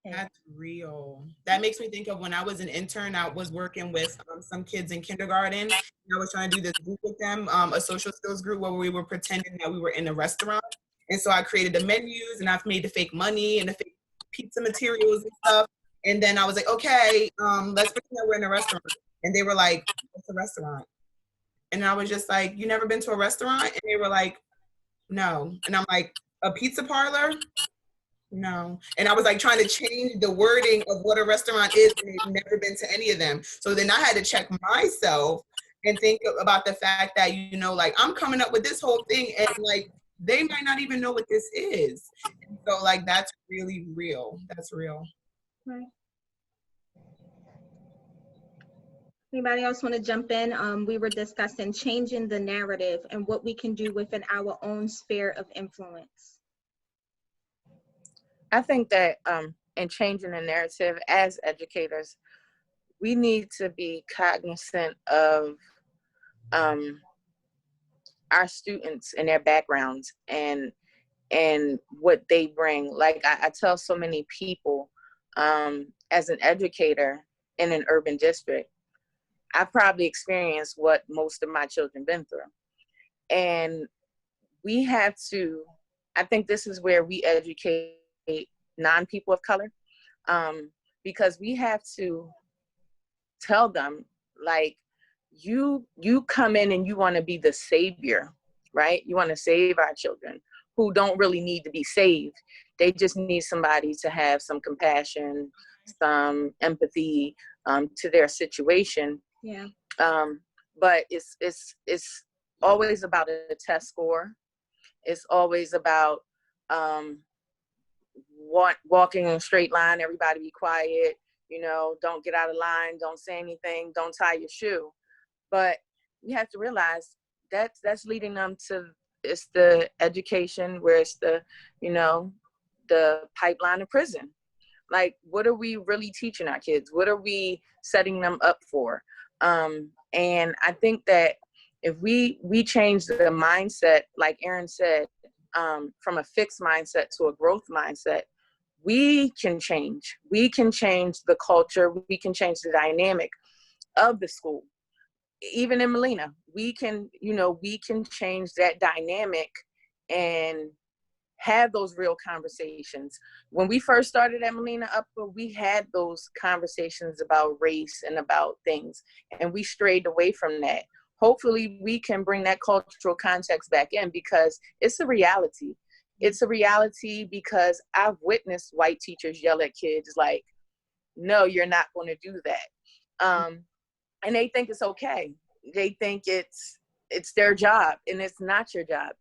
That's real. That makes me think of when I was an intern. I was working with some kids in kindergarten. I was trying to do this group with them, a social skills group where we were pretending that we were in a restaurant. And so I created the menus, and I've made the fake money and the fake pizza materials and stuff. And then I was like, okay, let's pretend that we're in a restaurant. And they were like, what's a restaurant? And I was just like, you never been to a restaurant? And they were like, no. And I'm like, a pizza parlor? No. And I was like trying to change the wording of what a restaurant is, and they've never been to any of them. So then I had to check myself and think about the fact that, you know, like I'm coming up with this whole thing, and like they might not even know what this is. And so like that's really real. That's real. Right. Anybody else want to jump in? We were discussing changing the narrative and what we can do within our own sphere of influence. I think that in changing the narrative as educators, we need to be cognizant of our students and their backgrounds and what they bring. Like I tell so many people, as an educator in an urban district, I probably experienced what most of my children been through. And we have to, I think this is where we educate non-people of color, because we have to tell them, like, you come in and you want to be the savior, right? You want to save our children who don't really need to be saved. They just need somebody to have some compassion, some empathy to their situation. Yeah. But it's always about a test score. It's always about walking in a straight line, everybody be quiet, you know, don't get out of line, don't say anything, don't tie your shoe. But you have to realize that's leading them to, it's the education where it's the, you know, the pipeline of prison. Like, what are we really teaching our kids? What are we setting them up for? And I think that if we change the mindset, like Erin said, from a fixed mindset to a growth mindset, we can change. We can change the culture. We can change the dynamic of the school. Even in Molina, we can change that dynamic and have those real conversations. When we first started at Molina Upper, we had those conversations about race and about things, and we strayed away from that. Hopefully we can bring that cultural context back in, because it's a reality. It's a reality because I've witnessed white teachers yell at kids like, no, you're not going to do that. And they think it's okay. They think it's their job, and it's not your job,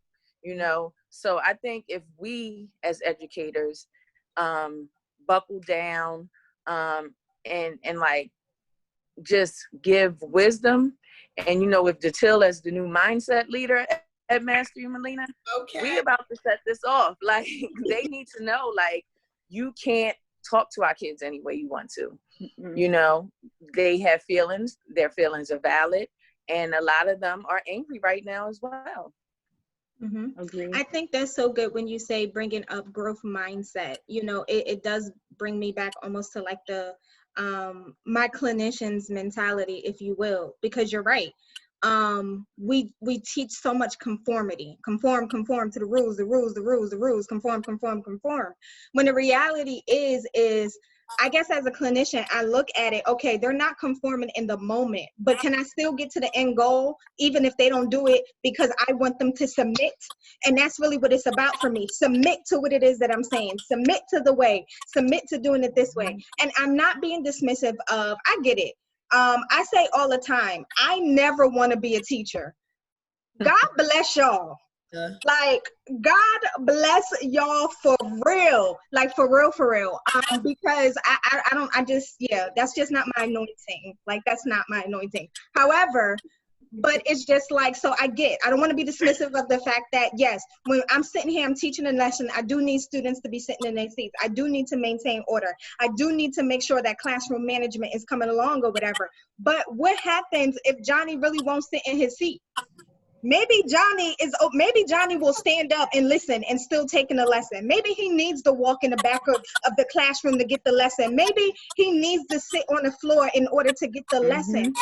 you know? So I think if we as educators buckle down and like just give wisdom, and, you know, with Datil as the new mindset leader at Master U Molina, we about to set this off. Like, they need to know, like, you can't talk to our kids any way you want to. Mm-hmm. You know, they have feelings. Their feelings are valid. And a lot of them are angry right now as well. Mm-hmm. I think that's so good when you say bringing up growth mindset. You know, it does bring me back almost to like the my clinician's mentality, if you will, because you're right. We teach so much conformity, conform to the rules, conform. When the reality is I guess as a clinician, I look at it, okay, they're not conforming in the moment, but can I still get to the end goal, even if they don't do it, because I want them to submit? And that's really what it's about for me. Submit to what it is that I'm saying. Submit to the way. Submit to doing it this way. And I'm not being dismissive of, I get it. I say all the time, I never want to be a teacher. God bless y'all. Like, God bless y'all for real. Like, for real, for real. Because yeah, that's just not my anointing. Like, that's not my anointing. However, but it's just like, so I don't want to be dismissive of the fact that, yes, when I'm sitting here, I'm teaching a lesson, I do need students to be sitting in their seats. I do need to maintain order. I do need to make sure that classroom management is coming along or whatever. But what happens if Johnny really won't sit in his seat? Maybe Johnny will stand up and listen and still taking a lesson. Maybe he needs to walk in the back of the classroom to get the lesson. Maybe he needs to sit on the floor in order to get the lesson.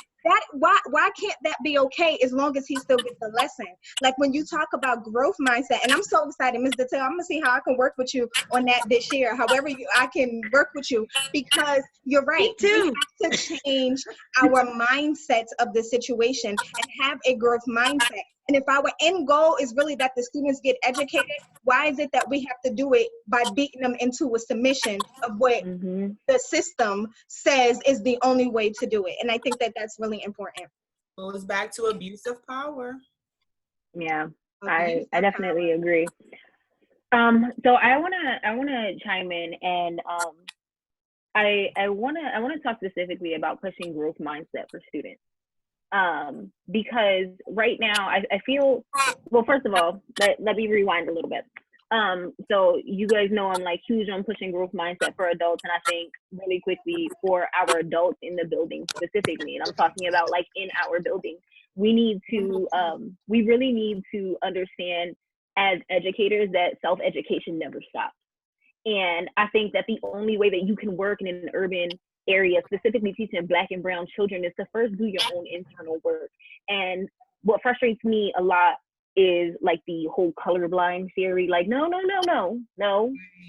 Why can't that be okay as long as he still gets the lesson? Like, when you talk about growth mindset, and I'm so excited, Ms. Detel, I'm gonna see how I can work with you on that this year. However I can work with you, because you're right. Me too. We have to change our mindsets of the situation and have a growth mindset. And if our end goal is really that the students get educated, why is it that we have to do it by beating them into a submission of what the system says is the only way to do it? And I think that that's really important. Goes back to abuse of power. Yeah, I definitely agree. So I wanna chime in, and I wanna talk specifically about pushing growth mindset for students. Because right now I feel, well, first of all, let me rewind a little bit. So you guys know I'm like huge on pushing growth mindset for adults, and I think really quickly for our adults in the building specifically, and I'm talking about like in our building, we need to, we really need to understand as educators that self-education never stops. And I think that the only way that you can work in an urban area, specifically teaching Black and brown children, is to first do your own internal work. And what frustrates me a lot is like the whole colorblind theory. Like, no,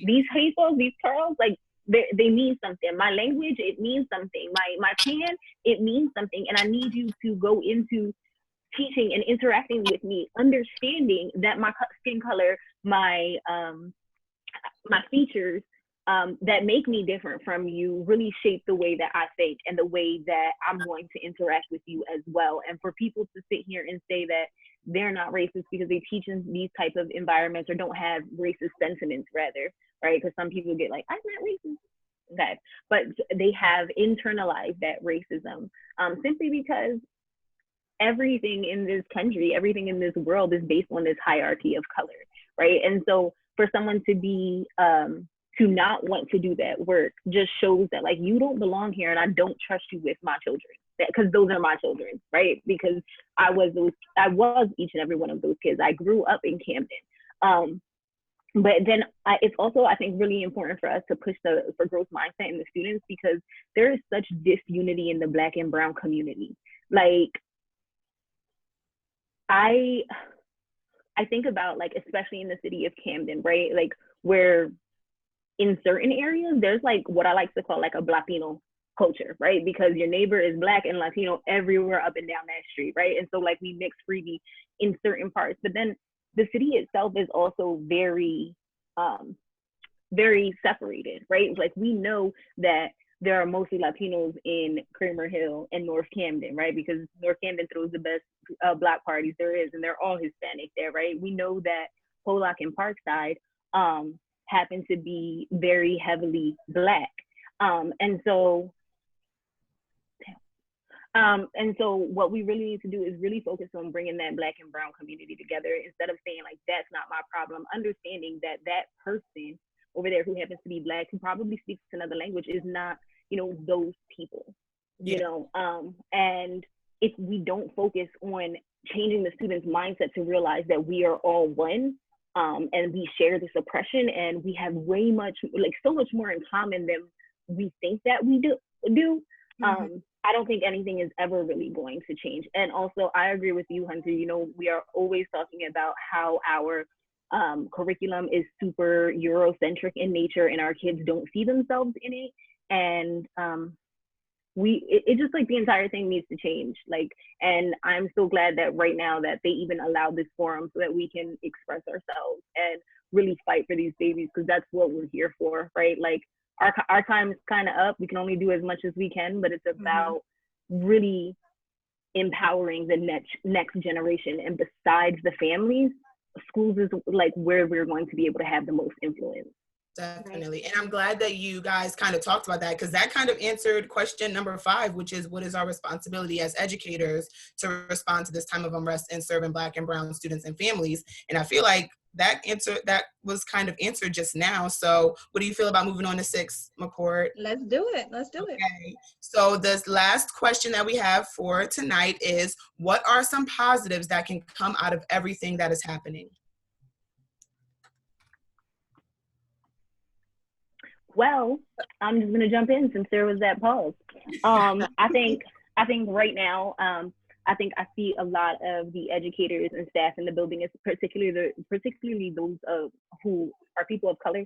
these hazels, these curls, like they mean something. My language, it means something. My tan, it means something. And I need you to go into teaching and interacting with me, understanding that my skin color, my features that make me different from you really shape the way that I think and the way that I'm going to interact with you as well. And for people to sit here and say that they're not racist because they teach in these type of environments or don't have racist sentiments, rather, right? Because some people get like, I'm not racist. Okay, but they have internalized that racism simply because everything in this country, everything in this world is based on this hierarchy of color, right? And so for someone to be to not want to do that work just shows that like you don't belong here, and I don't trust you with my children, because those are my children, right? Because I was each and every one of those kids. I grew up in Camden. But then it's also, I think, really important for us to push for growth mindset in the students, because there is such disunity in the Black and brown community. Like, I think about, like, especially in the city of Camden, right? Like, where in certain areas, there's like what I like to call like a Blatino culture, right? Because your neighbor is Black and Latino everywhere up and down that street, right? And so like we mix freely in certain parts, but then the city itself is also very, very separated, right? Like we know that there are mostly Latinos in Kramer Hill and North Camden, right? Because North Camden throws the best Black parties there is, and they're all Hispanic there, right? We know that Pollock and Parkside happen to be very heavily Black. And so what we really need to do is really focus on bringing that Black and brown community together, instead of saying like, that's not my problem, understanding that that person over there who happens to be Black, who probably speaks another language, is not, you know, those people, you know? And if we don't focus on changing the students' mindset to realize that we are all one, and we share this oppression, and we have way much, like so much more in common than we think that we do. I don't think anything is ever really going to change. And also, I agree with you, Hunter. You know, we are always talking about how our curriculum is super Eurocentric in nature, and our kids don't see themselves in it. And it just like the entire thing needs to change. Like, and I'm so glad that right now that they even allow this forum so that we can express ourselves and really fight for these babies, because that's what we're here for, right? Like our time is kind of up. We can only do as much as we can, but it's about really empowering the next generation. And besides the families, schools is like where we're going to be able to have the most influence. Definitely. And I'm glad that you guys kind of talked about that, because that kind of answered question number 5, which is, what is our responsibility as educators to respond to this time of unrest and serving Black and brown students and families? And I feel like that was kind of answered just now. So what do you feel about moving on to 6, McCord? Let's do it. Let's do it. Okay. So this last question that we have for tonight is, what are some positives that can come out of everything that is happening? Well, I'm just gonna jump in since there was that pause. I think right now, I think I see a lot of the educators and staff in the building, particularly those who are people of color.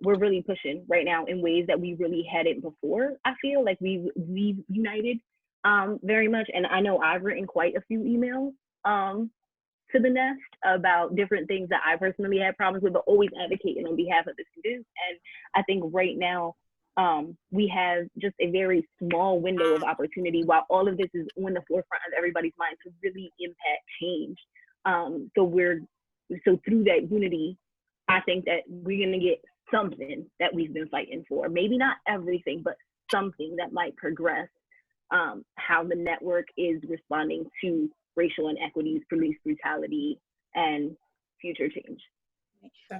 We're really pushing right now in ways that we really hadn't before. I feel like we've united very much, and I know I've written quite a few emails to the nest about different things that I personally had problems with, but always advocating on behalf of the students. And I think right now we have just a very small window of opportunity while all of this is on the forefront of everybody's mind to really impact change. So through that unity, I think that we're gonna get something that we've been fighting for. Maybe not everything, but something that might progress how the network is responding to racial inequities, police brutality, and future change.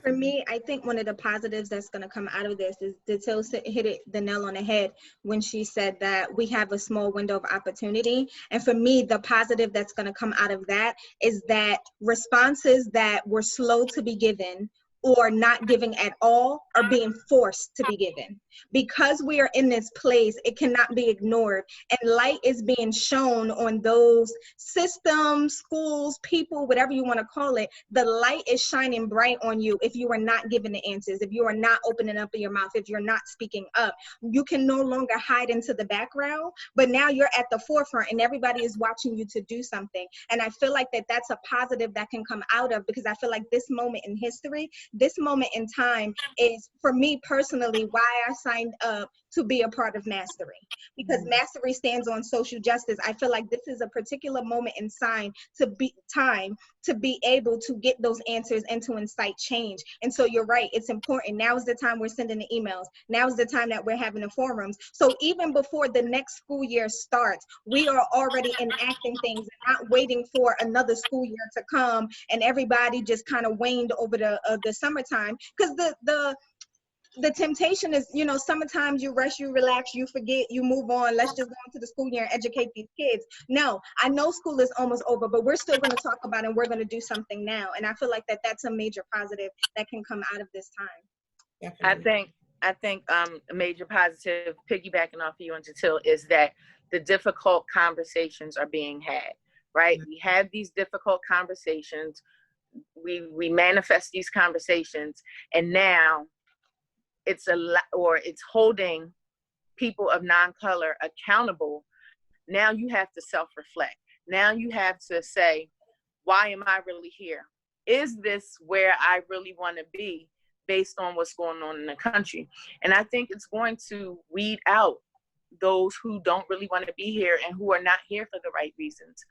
For me, I think one of the positives that's going to come out of this is Datil hit the nail on the head when she said that we have a small window of opportunity. And for me, the positive that's going to come out of that is that responses that were slow to be given or not giving at all are being forced to be given. Because we are in this place, it cannot be ignored. And light is being shown on those systems, schools, people, whatever you want to call it. The light is shining bright on you if you are not giving the answers, if you are not opening up your mouth, if you're not speaking up. You can no longer hide into the background, but now you're at the forefront and everybody is watching you to do something. And I feel like that's a positive that can come out of, because I feel like this moment in history, this moment in time is, for me personally, why I signed up to be a part of Mastery, because Mastery stands on social justice. I feel like this is a particular moment in time to be able to get those answers and to incite change. And so you're right, it's important. Now is the time we're sending the emails. Now is the time that we're having the forums. So even before the next school year starts, we are already enacting things and not waiting for another school year to come and everybody just kind of waned over the summertime. Because the temptation is, summertime you rush, you relax, you forget, you move on. Let's just go into the school year and educate these kids. No, I know school is almost over, but we're still going to talk about it and we're going to do something now. And I feel like that's a major positive that can come out of this time. Definitely. I think a major positive, piggybacking off of you and Jatil, is that the difficult conversations are being had, right? We have these difficult conversations. We manifest these conversations, and now it's holding people of non-color accountable. Now you have to self-reflect. Now you have to say, why am I really here? Is this where I really want to be based on what's going on in the country? And I think it's going to weed out those who don't really want to be here and who are not here for the right reasons.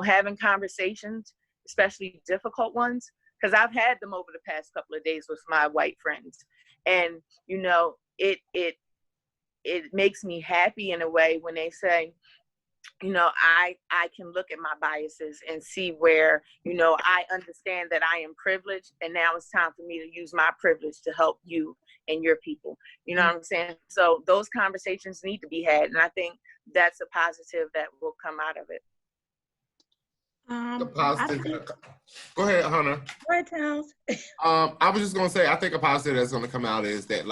Having conversations, especially difficult ones, because I've had them over the past couple of days with my white friends. And, it makes me happy in a way when they say, I can look at my biases and see where, I understand that I am privileged, and now it's time for me to use my privilege to help you and your people. You know what I'm saying? So those conversations need to be had. And I think that's a positive that will come out of it. The positive. Go ahead, Hannah. Go ahead, Towns. I was just gonna say, I think a positive that's gonna come out is that,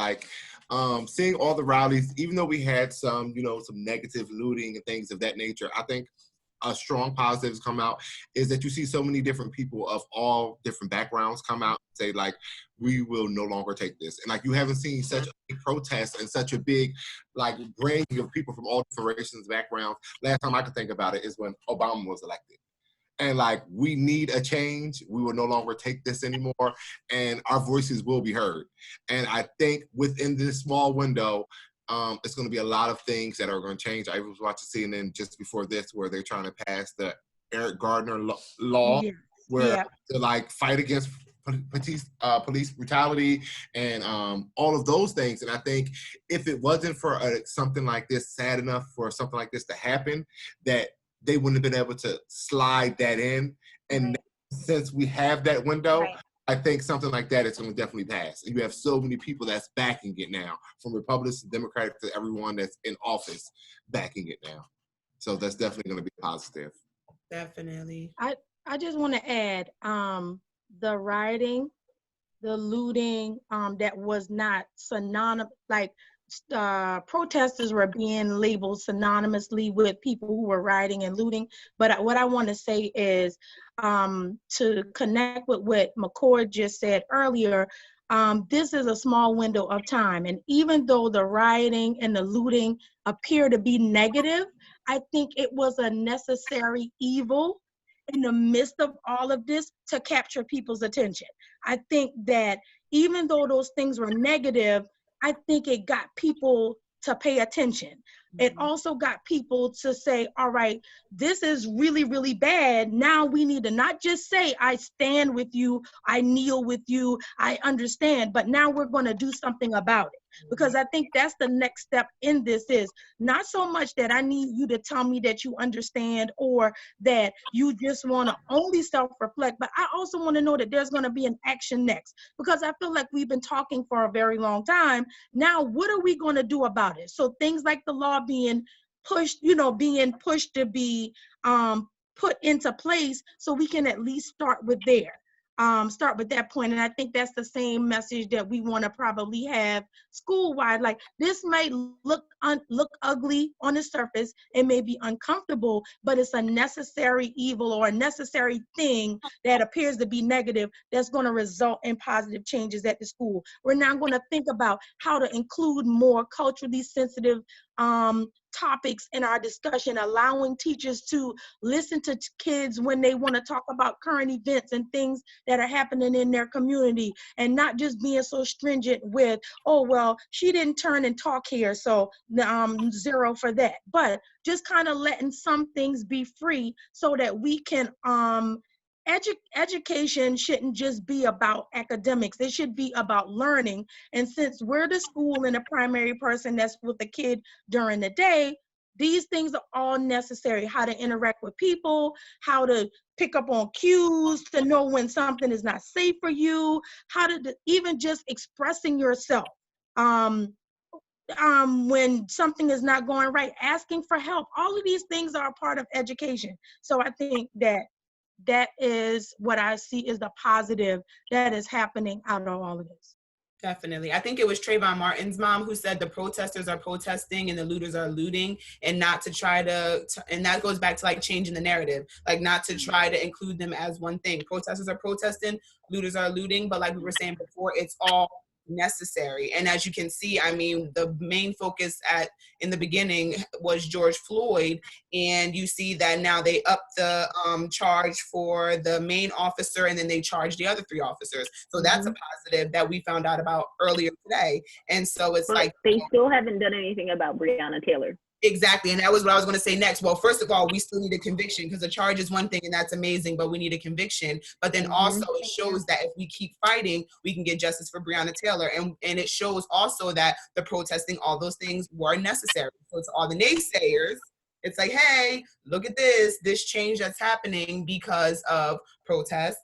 seeing all the rallies, even though we had some, some negative looting and things of that nature, I think a strong positives come out is that you see so many different people of all different backgrounds come out and say, like, we will no longer take this. And like, you haven't seen such a big protest and such a big, like, bringing of people from all different races, backgrounds. Last time I could think about it is when Obama was elected. And like, we need a change. We will no longer take this anymore, and our voices will be heard. And I think within this small window, it's going to be a lot of things that are going to change. I was watching CNN just before this, where they're trying to pass the Eric Gardner law, where to like fight against police brutality and all of those things. And I think if it wasn't for something like this, sad enough for something like this to happen, that they wouldn't have been able to slide that in. And since we have that window, I think something like that is going to definitely pass. And you have so many people that's backing it now, from Republicans to Democrats to everyone that's in office backing it now. So that's definitely going to be positive. Definitely. I just want to add, the rioting, the looting, that was not synonymous, like protesters were being labeled synonymously with people who were rioting and looting. But what I want to say is, to connect with what McCord just said earlier, this is a small window of time. And even though the rioting and the looting appear to be negative, I think it was a necessary evil in the midst of all of this to capture people's attention. I think that even though those things were negative, I think it got people to pay attention. It also got people to say, all right, this is really, really bad. Now we need to not just say, I stand with you, I kneel with you, I understand, but now we're going to do something about it. Because I think that's the next step in this, is not so much that I need you to tell me that you understand or that you just want to only self-reflect, but I also want to know that there's going to be an action next. Because I feel like we've been talking for a very long time. Now, what are we going to do about it? So things like the law being pushed, being pushed to be put into place, so we can at least start with there. Start with that point. And I think that's the same message that we want to probably have school-wide. Like, this might look ugly on the surface, it may be uncomfortable, but it's a necessary evil or a necessary thing that appears to be negative that's going to result in positive changes at the school. We're now going to think about how to include more culturally sensitive topics in our discussion, allowing teachers to listen to kids when they want to talk about current events and things that are happening in their community, and not just being so stringent with, oh, well, she didn't turn and talk here, so 0 for that. But just kind of letting some things be free so that we can education shouldn't just be about academics. It should be about learning. And since we're the school and the primary person that's with the kid during the day, these things are all necessary. How to interact with people, how to pick up on cues, to know when something is not safe for you, how to even just expressing yourself. When something is not going right, asking for help. All of these things are a part of education. So I think that is what I see is the positive that is happening out of all of this. Definitely. I think it was Trayvon Martin's mom who said the protesters are protesting and the looters are looting, and not to try to, and that goes back to like changing the narrative, like not to try to include them as one thing. Protesters are protesting, looters are looting, but like we were saying before, it's all necessary. And as you can see, I mean, the main focus in the beginning was George Floyd, and you see that now they upped the charge for the main officer, and then they charged the other 3 officers. So that's a positive that we found out about earlier today. And so it's like they still haven't done anything about Breonna Taylor. Exactly. And that was what I was going to say next. Well, first of all, we still need a conviction, because the charge is one thing and that's amazing, but we need a conviction. But then also it shows that if we keep fighting, we can get justice for Breonna Taylor. And it shows also that the protesting, all those things were necessary. So it's all the naysayers. It's like, hey, look at this change that's happening because of protests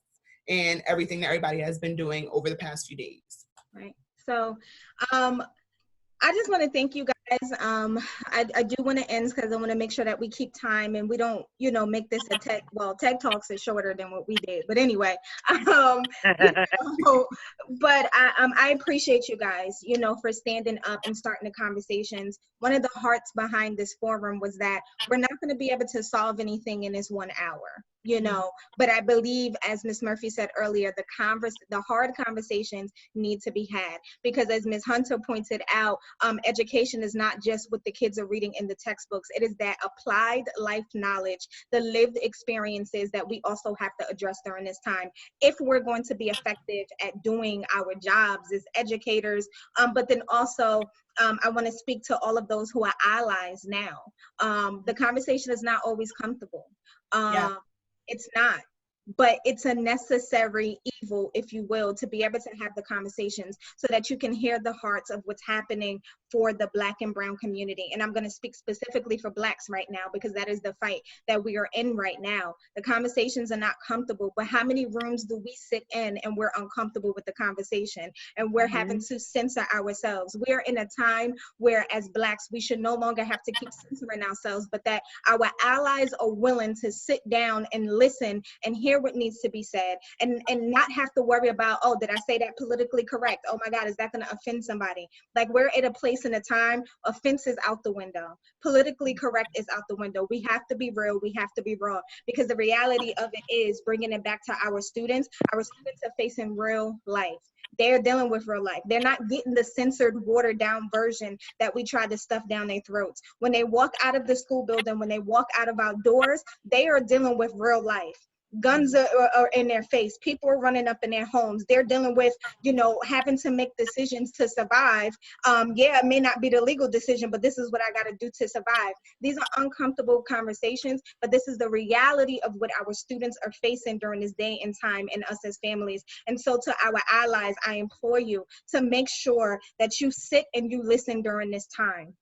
and everything that everybody has been doing over the past few days. Right. So I just want to thank you guys Guys, I do want to end because I want to make sure that we keep time and we don't, make this a tech. Well, Tech Talks is shorter than what we did, but anyway, but I appreciate you guys, for standing up and starting the conversations. One of the hearts behind this forum was that we're not going to be able to solve anything in this 1 hour. But I believe, as Ms. Murphy said earlier, the hard conversations need to be had, because as Ms. Hunter pointed out, education is not just what the kids are reading in the textbooks. It is that applied life knowledge, the lived experiences that we also have to address during this time if we're going to be effective at doing our jobs as educators. But then also, I want to speak to all of those who are allies now. The conversation is not always comfortable. It's not, but it's a necessary evil, if you will, to be able to have the conversations so that you can hear the hearts of what's happening for the Black and Brown community. And I'm going to speak specifically for Blacks right now, because that is the fight that we are in right now. The conversations are not comfortable, but how many rooms do we sit in and we're uncomfortable with the conversation and we're having to censor ourselves? We are in a time where, as Blacks, we should no longer have to keep censoring ourselves, but that our allies are willing to sit down and listen and hear what needs to be said, and not have to worry about, oh, did I say that politically correct? Oh my God, is that going to offend somebody? Like, we're at a place in a time, offense is out the window. Politically correct is out the window. We have to be real. We have to be raw, because the reality of it is, bringing it back to our students are facing real life. They're dealing with real life. They're not getting the censored, watered down version that we try to stuff down their throats. When they walk out of the school building, when they walk out of our doors, they are dealing with real life. Guns are in their face. People are running up in their homes. They're dealing with, having to make decisions to survive. It may not be the legal decision, but this is what I got to do to survive. These are uncomfortable conversations, but this is the reality of what our students are facing during this day and time, and us as families. And so, to our allies, I implore you to make sure that you sit and you listen during this time.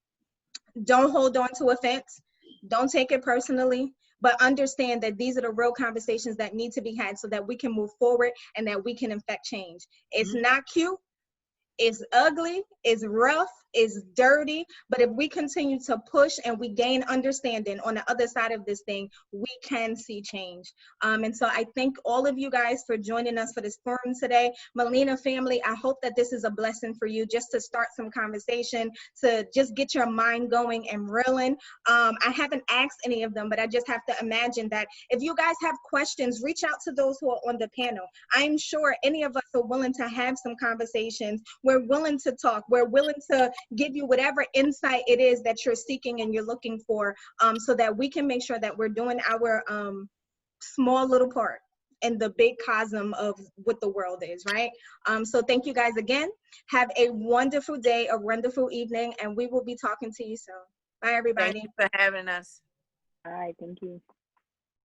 Don't hold on to offense. Don't take it personally, but understand that these are the real conversations that need to be had so that we can move forward and that we can affect change. It's not cute. It's ugly. It's rough. It's dirty. But if we continue to push and we gain understanding on the other side of this thing, we can see change. And so I thank all of you guys for joining us for this forum today. Melina family, I hope that this is a blessing for you, just to start some conversation, to just get your mind going and reeling. I haven't asked any of them, but I just have to imagine that if you guys have questions, reach out to those who are on the panel. I'm sure any of us are willing to have some conversations. We're willing to talk. We're willing to give you whatever insight it is that you're seeking and you're looking for, so that we can make sure that we're doing our small little part in the big cosm of what the world is, right? So thank you guys again. Have a wonderful day, a wonderful evening, and we will be talking to you soon. Bye, everybody. Thank you for having us. All right, thank you.